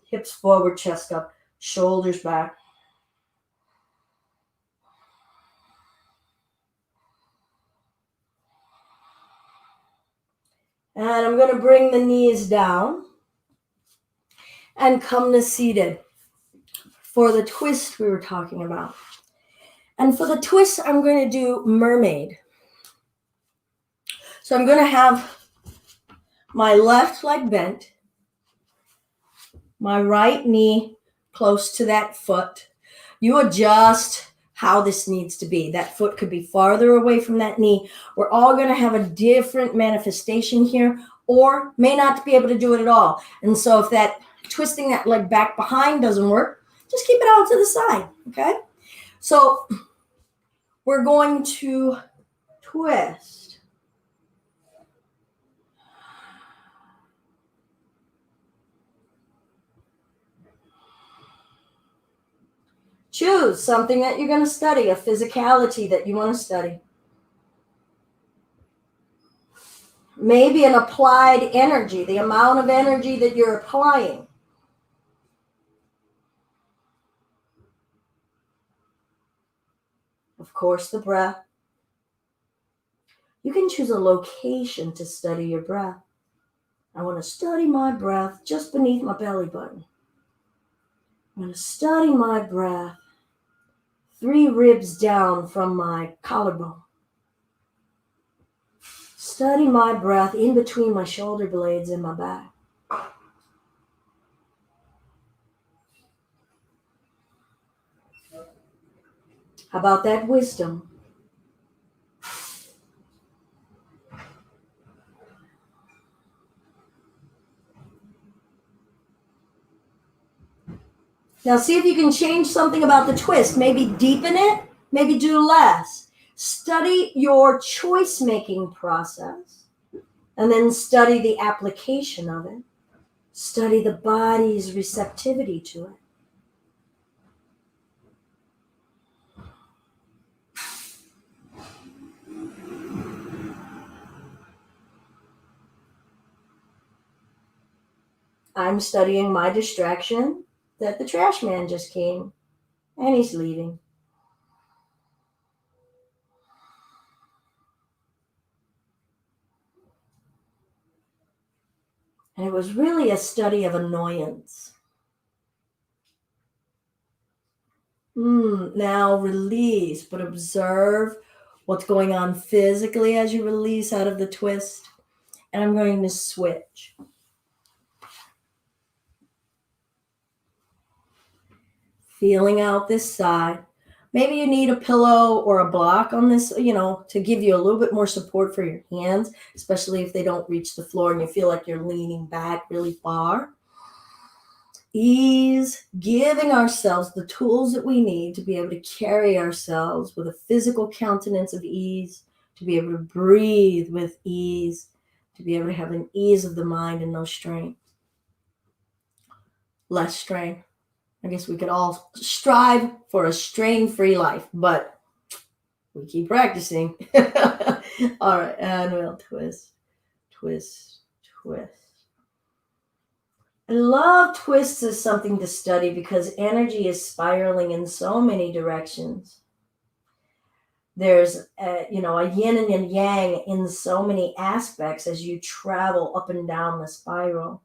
hips forward, chest up, shoulders back. And I'm going to bring the knees down and come to seated for the twist we were talking about. And for the twist, I'm going to do mermaid. So I'm going to have my left leg bent, my right knee close to that foot. You adjust how this needs to be. That foot could be farther away from that knee. We're all going to have a different manifestation here, or may not be able to do it at all. And so if that twisting that leg back behind doesn't work, just keep it out to the side, okay? So we're going to twist. Choose something that you're going to study, a physicality that you want to study. Maybe an applied energy, the amount of energy that you're applying. Of course, the breath. You can choose a location to study your breath. I want to study my breath just beneath my belly button. I'm going to study my breath 3 ribs down from my collarbone. Study my breath in between my shoulder blades and my back. How about that wisdom? Now see if you can change something about the twist. Maybe deepen it, maybe do less. Study your choice-making process, and then study the application of it. Study the body's receptivity to it. I'm studying my distraction that the trash man just came and he's leaving. And it was really a study of annoyance. Now release, but observe what's going on physically as you release out of the twist. And I'm going to switch. Feeling out this side. Maybe you need a pillow or a block on this, to give you a little bit more support for your hands, especially if they don't reach the floor and you feel like you're leaning back really far. Ease, giving ourselves the tools that we need to be able to carry ourselves with a physical countenance of ease, to be able to breathe with ease, to be able to have an ease of the mind and no strain. Less strain. I guess we could all strive for a strain-free life, but we keep practicing. All right, and we'll twist, twist, twist. I love twists as something to study because energy is spiraling in so many directions. There's a yin and a yang in so many aspects as you travel up and down the spiral.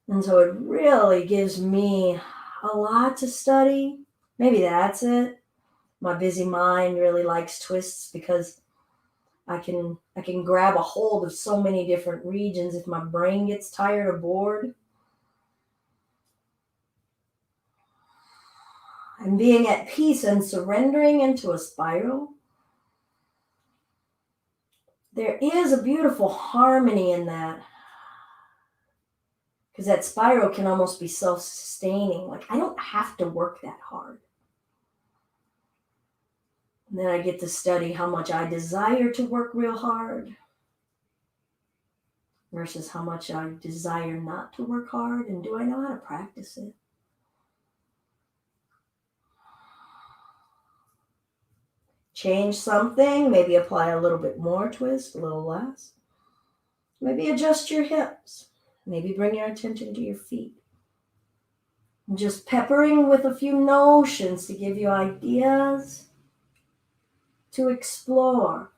And so it really gives me a lot to study. Maybe that's it. My busy mind really likes twists because I can grab a hold of so many different regions if my brain gets tired or bored. And being at peace and surrendering into a spiral. There is a beautiful harmony in that. Because that spiral can almost be self-sustaining. Like, I don't have to work that hard. And then I get to study how much I desire to work real hard versus how much I desire not to work hard. And do I know how to practice it? Change something, maybe apply a little bit more twist, a little less. Maybe adjust your hips. Maybe bring your attention to your feet. And just peppering with a few notions to give you ideas to explore.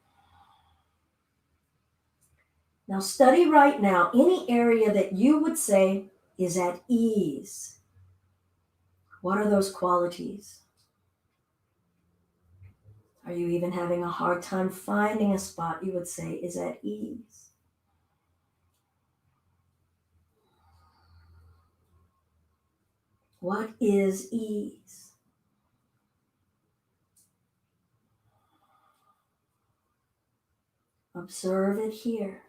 Now study right now any area that you would say is at ease. What are those qualities? Are you even having a hard time finding a spot you would say is at ease? What is ease? Observe it here.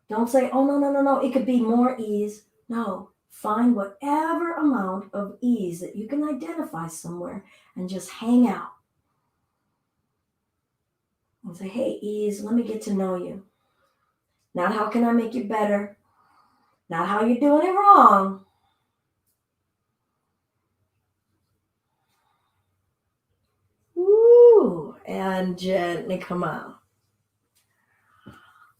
Don't say, oh, no, it could be more ease. No, find whatever amount of ease that you can identify somewhere and just hang out. And say, hey, ease, let me get to know you. Not how can I make you better. Not how you're doing it wrong. Woo! And gently come out.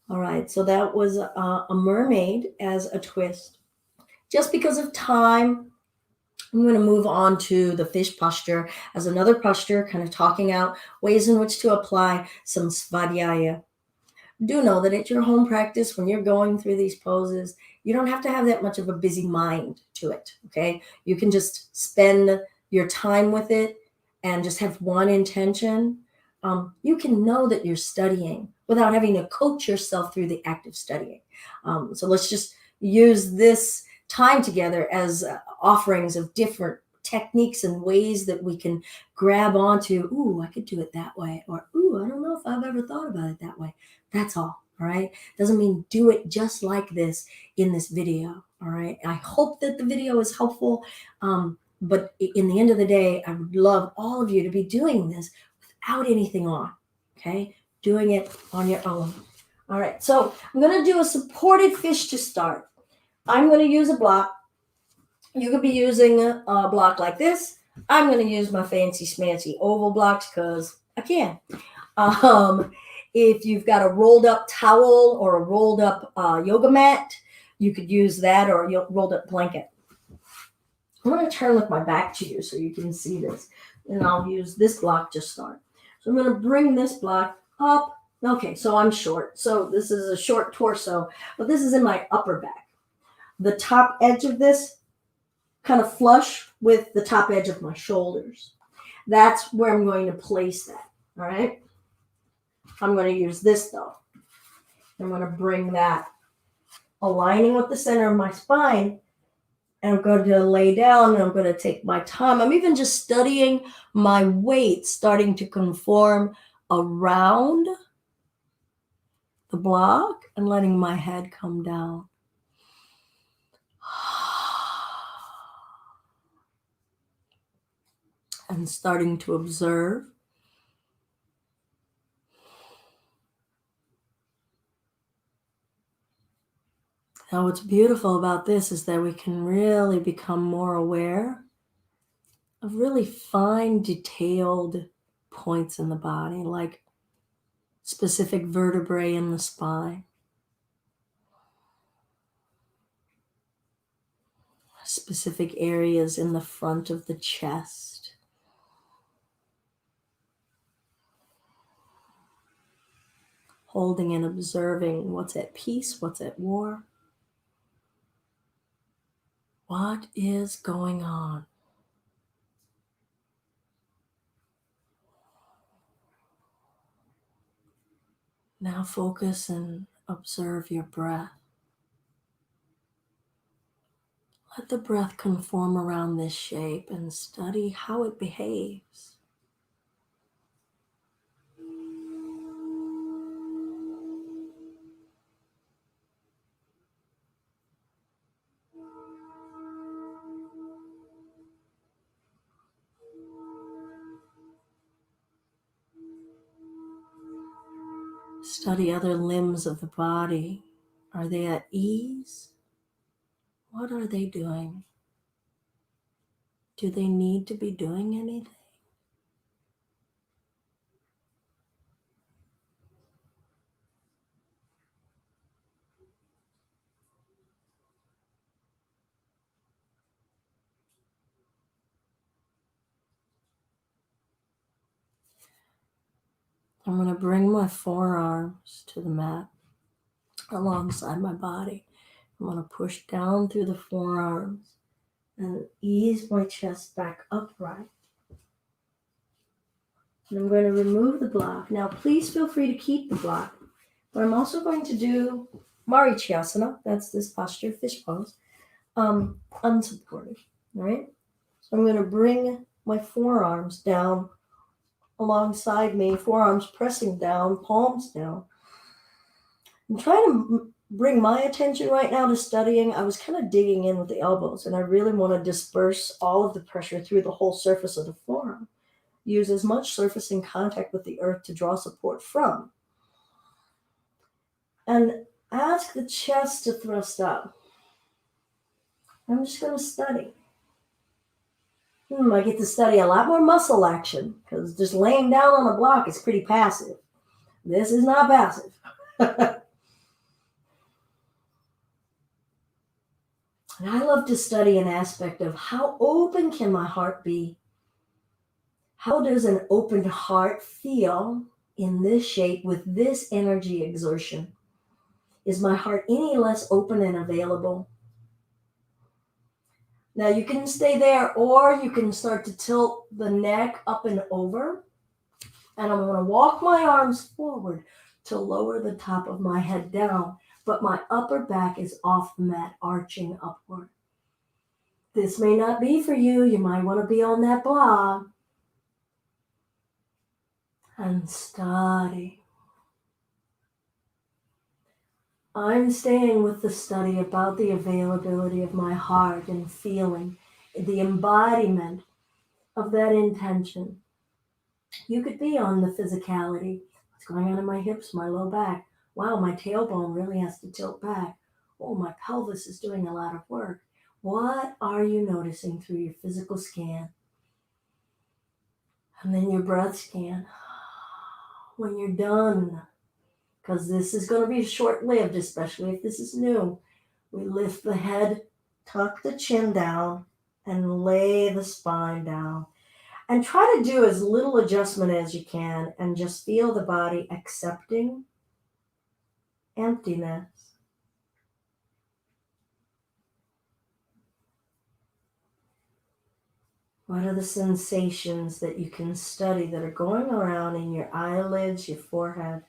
All right, so that was a mermaid as a twist. Just because of time, I'm going to move on to the fish posture as another posture, kind of talking out ways in which to apply some Svadyaya. Do know that at your home practice, when you're going through these poses, you don't have to have that much of a busy mind to it, okay? You can just spend your time with it and just have one intention. You can know that you're studying without having to coach yourself through the act of studying. So let's just use this time together as offerings of different techniques and ways that we can grab onto. Ooh, I could do it that way. Or, ooh, I don't know if I've ever thought about it that way. That's all. All right. Doesn't mean do it just like this in this video. All right. I hope that the video is helpful. But in the end of the day, I would love all of you to be doing this without anything on. Okay. Doing it on your own. All right. So I'm going to do a supported fish to start. I'm going to use a block. You could be using a block like this. I'm going to use my fancy smancy oval blocks because I can. If you've got a rolled up towel or a rolled up yoga mat, you could use that, or a rolled up blanket. I'm going to turn with my back to you so you can see this. And I'll use this block to start. So I'm going to bring this block up. Okay, so I'm short. So this is a short torso, but this is in my upper back. The top edge of this kind of flush with the top edge of my shoulders. That's where I'm going to place that. All right. I'm going to use this though. I'm going to bring that aligning with the center of my spine. And I'm going to lay down and I'm going to take my time. I'm even just studying my weight starting to conform around the block and letting my head come down. And starting to observe. Now, what's beautiful about this is that we can really become more aware of really fine, detailed points in the body, like specific vertebrae in the spine, specific areas in the front of the chest. Holding and observing what's at peace, what's at war. What is going on? Now focus and observe your breath. Let the breath conform around this shape and study how it behaves. Study other limbs of the body. Are they at ease? What are they doing? Do they need to be doing anything? I'm going to bring my forearms to the mat alongside my body. I'm going to push down through the forearms and ease my chest back upright. And I'm going to remove the block. Now, please feel free to keep the block. But I'm also going to do Marichyasana. That's this posture, fish pose, unsupported. All right? So I'm going to bring my forearms down alongside me, forearms pressing down, palms down. I'm trying to bring my attention right now to studying. I was kind of digging in with the elbows, and I really want to disperse all of the pressure through the whole surface of the forearm. Use as much surface in contact with the earth to draw support from. And ask the chest to thrust up. I'm just going to study. I get to study a lot more muscle action because just laying down on a block is pretty passive. This is not passive. And I love to study an aspect of how open can my heart be? How does an open heart feel in this shape with this energy exertion? Is my heart any less open and available? Now you can stay there, or you can start to tilt the neck up and over. And I'm going to walk my arms forward to lower the top of my head down, but my upper back is off the mat, arching upward. This may not be for you. You might want to be on that blog and study. I'm staying with the study about the availability of my heart and feeling, the embodiment of that intention. You could be on the physicality. What's going on in my hips, my low back? Wow, my tailbone really has to tilt back. Oh, my pelvis is doing a lot of work. What are you noticing through your physical scan? And then your breath scan. When you're done, because this is going to be short-lived, especially if this is new, we lift the head, tuck the chin down, and lay the spine down. And try to do as little adjustment as you can and just feel the body accepting emptiness. What are the sensations that you can study that are going around in your eyelids, your forehead?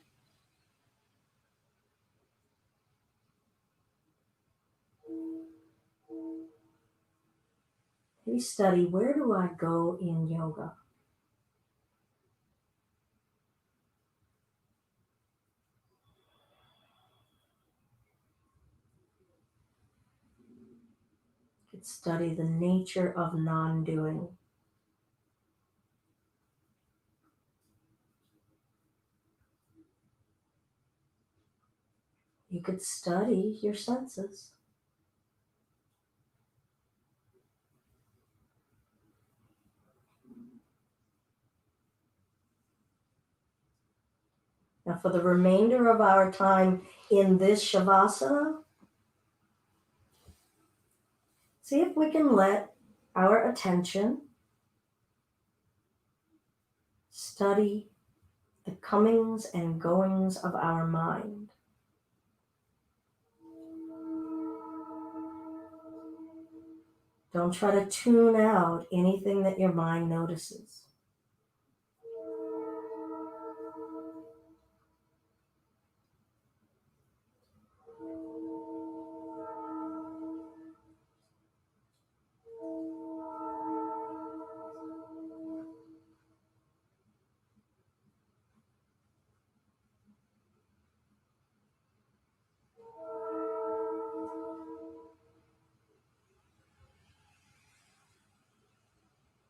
Maybe study, where do I go in yoga? You could study the nature of non-doing. You could study your senses. Now, for the remainder of our time in this Shavasana, see if we can let our attention study the comings and goings of our mind. Don't try to tune out anything that your mind notices.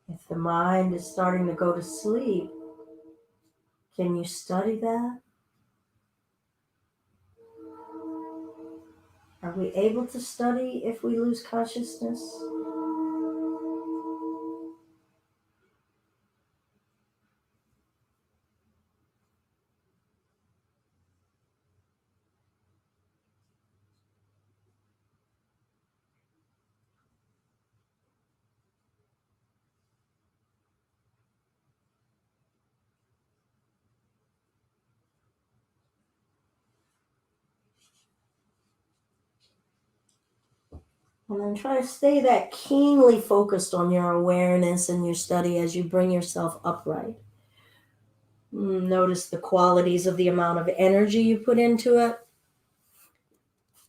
If the mind is starting to go to sleep, can you study that? Are we able to study if we lose consciousness? And then try to stay that keenly focused on your awareness and your study as you bring yourself upright. Notice the qualities of the amount of energy you put into it,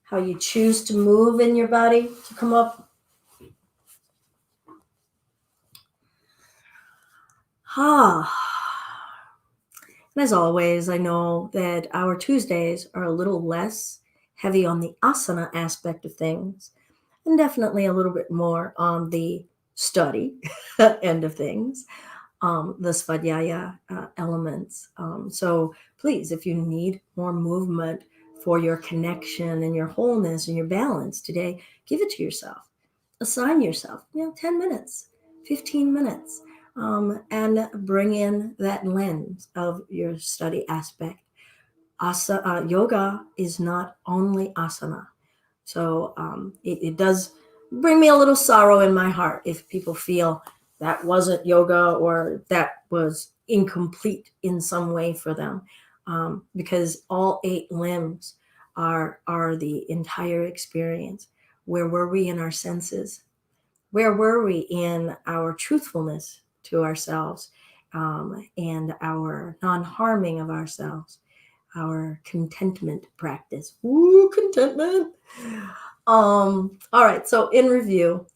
how you choose to move in your body to come up. And as always, I know that our Tuesdays are a little less heavy on the asana aspect of things, and definitely a little bit more on the study end of things, the Svadyaya elements. So please, if you need more movement for your connection and your wholeness and your balance today, give it to yourself. Assign yourself, 10 minutes, 15 minutes, and bring in that lens of your study aspect. Yoga is not only asana. So it does bring me a little sorrow in my heart if people feel that wasn't yoga or that was incomplete in some way for them, because all 8 limbs are the entire experience. Where were we in our senses? Where were we in our truthfulness to ourselves, and our non-harming of ourselves, our contentment practice? Ooh, contentment. All right, so in review,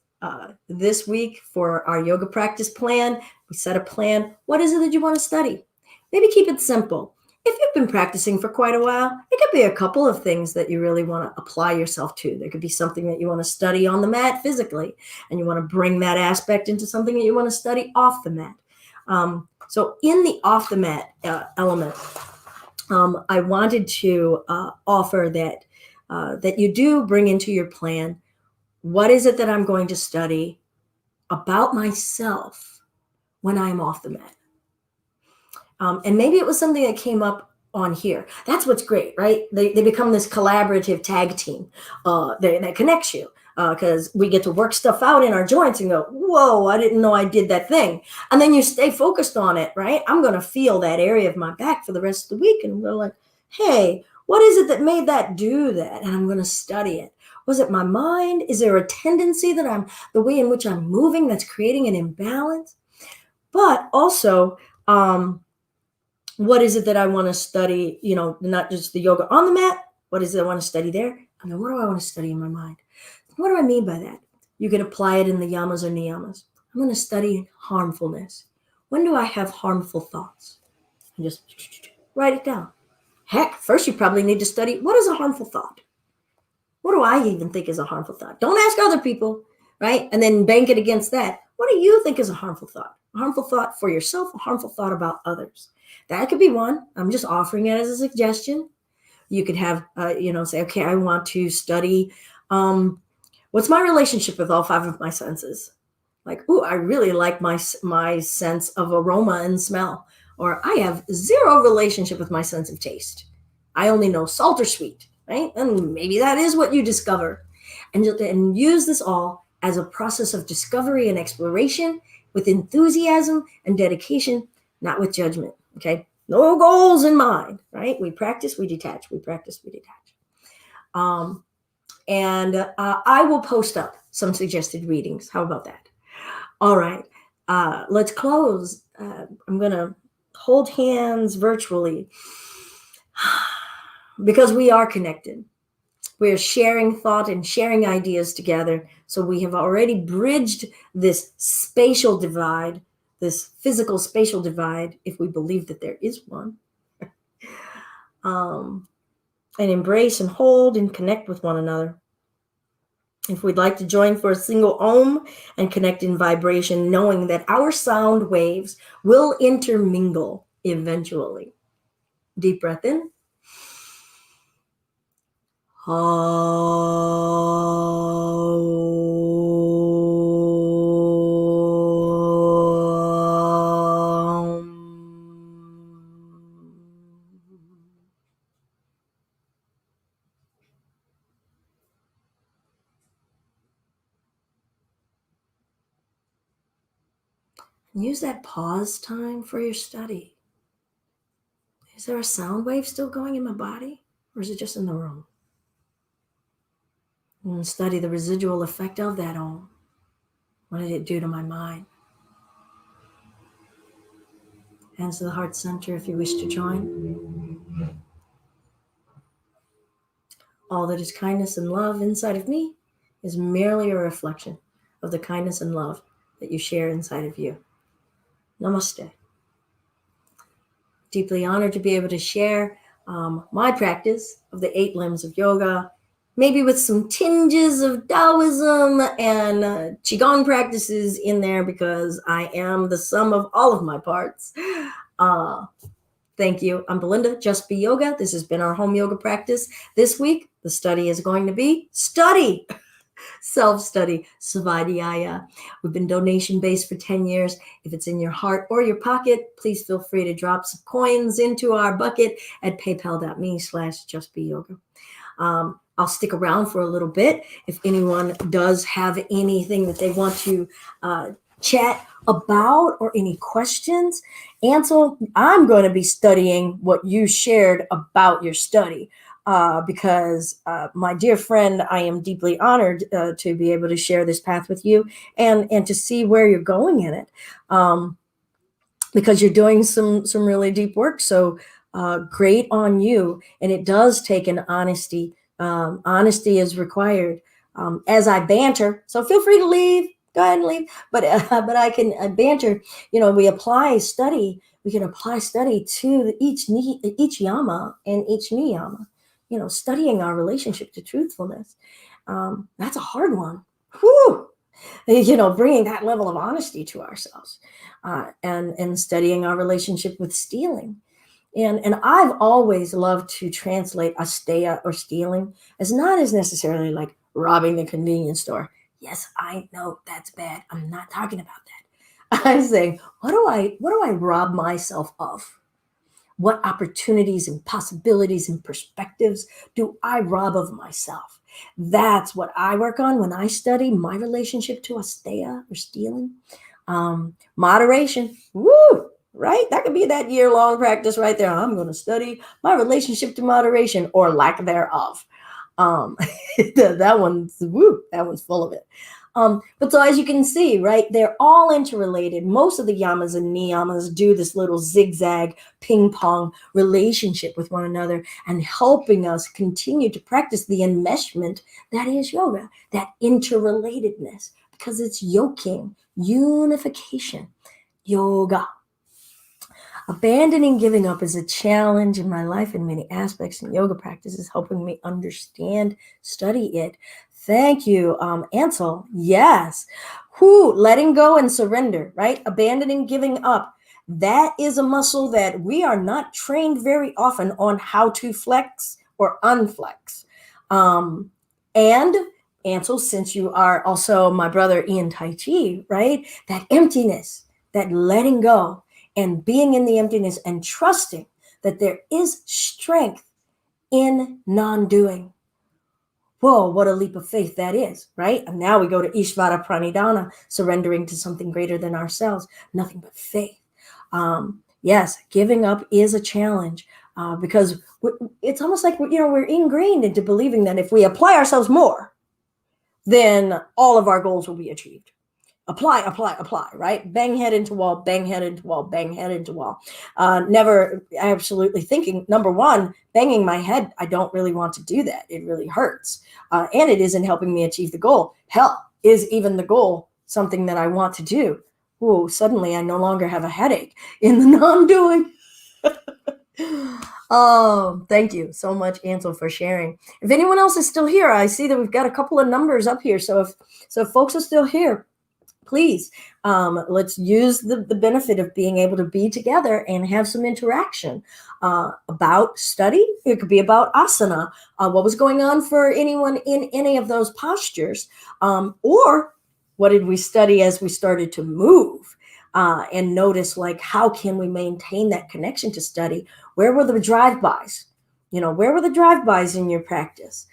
This week for our yoga practice plan, we set a plan. What is it that you want to study? Maybe keep it simple. If you've been practicing for quite a while, it could be a couple of things that you really want to apply yourself to. There could be something that you want to study on the mat physically, and you want to bring that aspect into something that you want to study off the mat. So in the off the mat element, I wanted to offer that you do bring into your plan, what is it that I'm going to study about myself when I'm off the mat? And maybe it was something that came up on here. That's what's great, right? They become this collaborative tag team that connects you, because we get to work stuff out in our joints and go, whoa, I didn't know I did that thing. And then you stay focused on it, right? I'm going to feel that area of my back for the rest of the week. And we're like, hey, what is it that made that do that? And I'm going to study it. Was it my mind? Is there a tendency that the way in which I'm moving that's creating an imbalance? But also, what is it that I want to study? Not just the yoga on the mat. What is it I want to study there? And then what do I want to study in my mind? What do I mean by that? You can apply it in the yamas or niyamas. I'm going to study harmfulness. When do I have harmful thoughts? And just write it down. Heck, first you probably need to study, what is a harmful thought? What do I even think is a harmful thought? Don't ask other people, right? And then bank it against that. What do you think is a harmful thought? A harmful thought for yourself, a harmful thought about others. That could be one. I'm just offering it as a suggestion. You could have, say, okay, I want to study, what's my relationship with all 5 of my senses? Like, ooh, I really like my sense of aroma and smell. Or I have 0 relationship with my sense of taste. I only know salt or sweet, right? And maybe that is what you discover. And use this all as a process of discovery and exploration with enthusiasm and dedication, not with judgment, okay? No goals in mind, right? We practice, we detach. We practice, we detach. I will post up some suggested readings. How about that? All right. Let's close. I'm going to hold hands virtually because we are connected. We're sharing thought and sharing ideas together. So we have already bridged this spatial divide, this physical spatial divide, if we believe that there is one. And embrace and hold and connect with one another. If we'd like to join for a single Om and connect in vibration, knowing that our sound waves will intermingle eventually. Deep breath in. Use that pause time for your study. Is there a sound wave still going in my body, or is it just in the room? And study the residual effect of that Om. What did it do to my mind? Hands to the heart center if you wish to join. All that is kindness and love inside of me is merely a reflection of the kindness and love that you share inside of you. Namaste. Deeply honored to be able to share my practice of the 8 limbs of yoga, maybe with some tinges of Taoism and Qigong practices in there, because I am the sum of all of my parts. Thank you. I'm Belinda, Just Be Yoga. This has been our home yoga practice. This week, the study is going to be study. Self-study, Svadyaya. We've been donation-based for 10 years. If it's in your heart or your pocket, please feel free to drop some coins into our bucket at paypal.me/justbeyoga. I'll stick around for a little bit. If anyone does have anything that they want to chat about or any questions, Ansel, I'm going to be studying what you shared about your study. Because my dear friend, I am deeply honored to be able to share this path with you and to see where you're going in it, because you're doing some really deep work. So great on you. And it does take an honesty. Honesty is required. as I banter. So feel free to leave. Go ahead and leave. But I can banter. We apply study. We can apply study to each yama and each niyama. Studying our relationship to truthfulness. That's a hard one. Whew. Bringing that level of honesty to ourselves, and studying our relationship with stealing. And I've always loved to translate asteya, or stealing, as not as necessarily like robbing the convenience store. Yes, I know that's bad. I'm not talking about that. I'm saying, what do I rob myself of? What opportunities and possibilities and perspectives do I rob of myself? That's what I work on when I study my relationship to asteya, or stealing. Moderation. Woo! Right? That could be that year-long practice right there. I'm going to study my relationship to moderation, or lack thereof. That one's full of it. But so as you can see, right, they're all interrelated. Most of the yamas and niyamas do this little zigzag ping pong relationship with one another, and helping us continue to practice the enmeshment that is yoga, that interrelatedness, because it's yoking, unification, yoga. Abandoning giving up is a challenge in my life in many aspects, and yoga practice is helping me understand, study it. Thank you, Ansel. Yes. Letting go and surrender, right? Abandoning giving up. That is a muscle that we are not trained very often on how to flex or unflex. And Ansel, since you are also my brother in Tai Chi, right? That emptiness, that letting go, and being in the emptiness, and trusting that there is strength in non-doing. Whoa, what a leap of faith that is, right? And now we go to Ishvara Pranidhana, surrendering to something greater than ourselves, nothing but faith. Yes, giving up is a challenge, because it's almost like, we're ingrained into believing that if we apply ourselves more, then all of our goals will be achieved. Apply, right? Bang head into wall, bang head into wall, bang head into wall. Never absolutely thinking, number one, banging my head, I don't really want to do that. It really hurts. And it isn't helping me achieve the goal. Hell, is even the goal something that I want to do? Ooh, suddenly I no longer have a headache in the non-doing. Oh, thank you so much, Ansel, for sharing. If anyone else is still here, I see that we've got a couple of numbers up here. So if folks are still here, please, let's use the benefit of being able to be together and have some interaction about study. It could be about asana, what was going on for anyone in any of those postures, or what did we study as we started to move, and notice, like, how can we maintain that connection to study? Where were the drive-bys? Where were the drive-bys in your practice?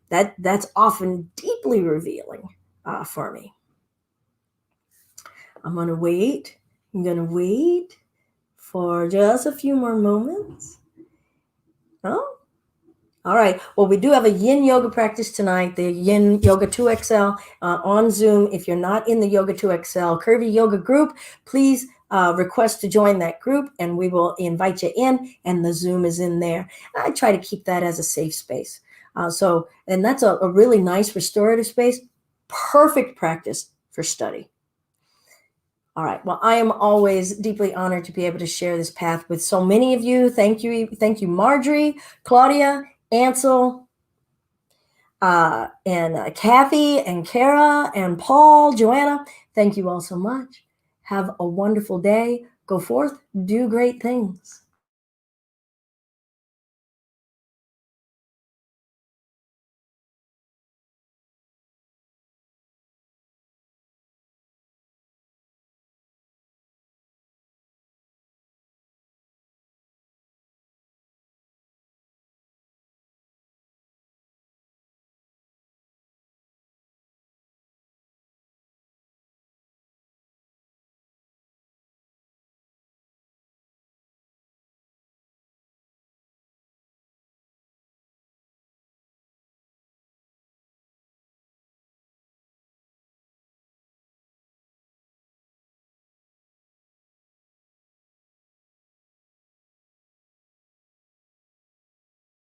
That's often deeply revealing for me. I'm going to wait for just a few more moments. Oh, all right. Well, we do have a yin yoga practice tonight, the yin yoga 2XL on Zoom. If you're not in the yoga 2XL curvy yoga group, please request to join that group, and we will invite you in, and the Zoom is in there. I try to keep that as a safe space. And that's a really nice restorative space. Perfect practice for study. All right. Well, I am always deeply honored to be able to share this path with so many of you. Thank you. Thank you, Marjorie, Claudia, Ansel, and Kathy, and Kara, and Paul, Joanna. Thank you all so much. Have a wonderful day. Go forth, do great things.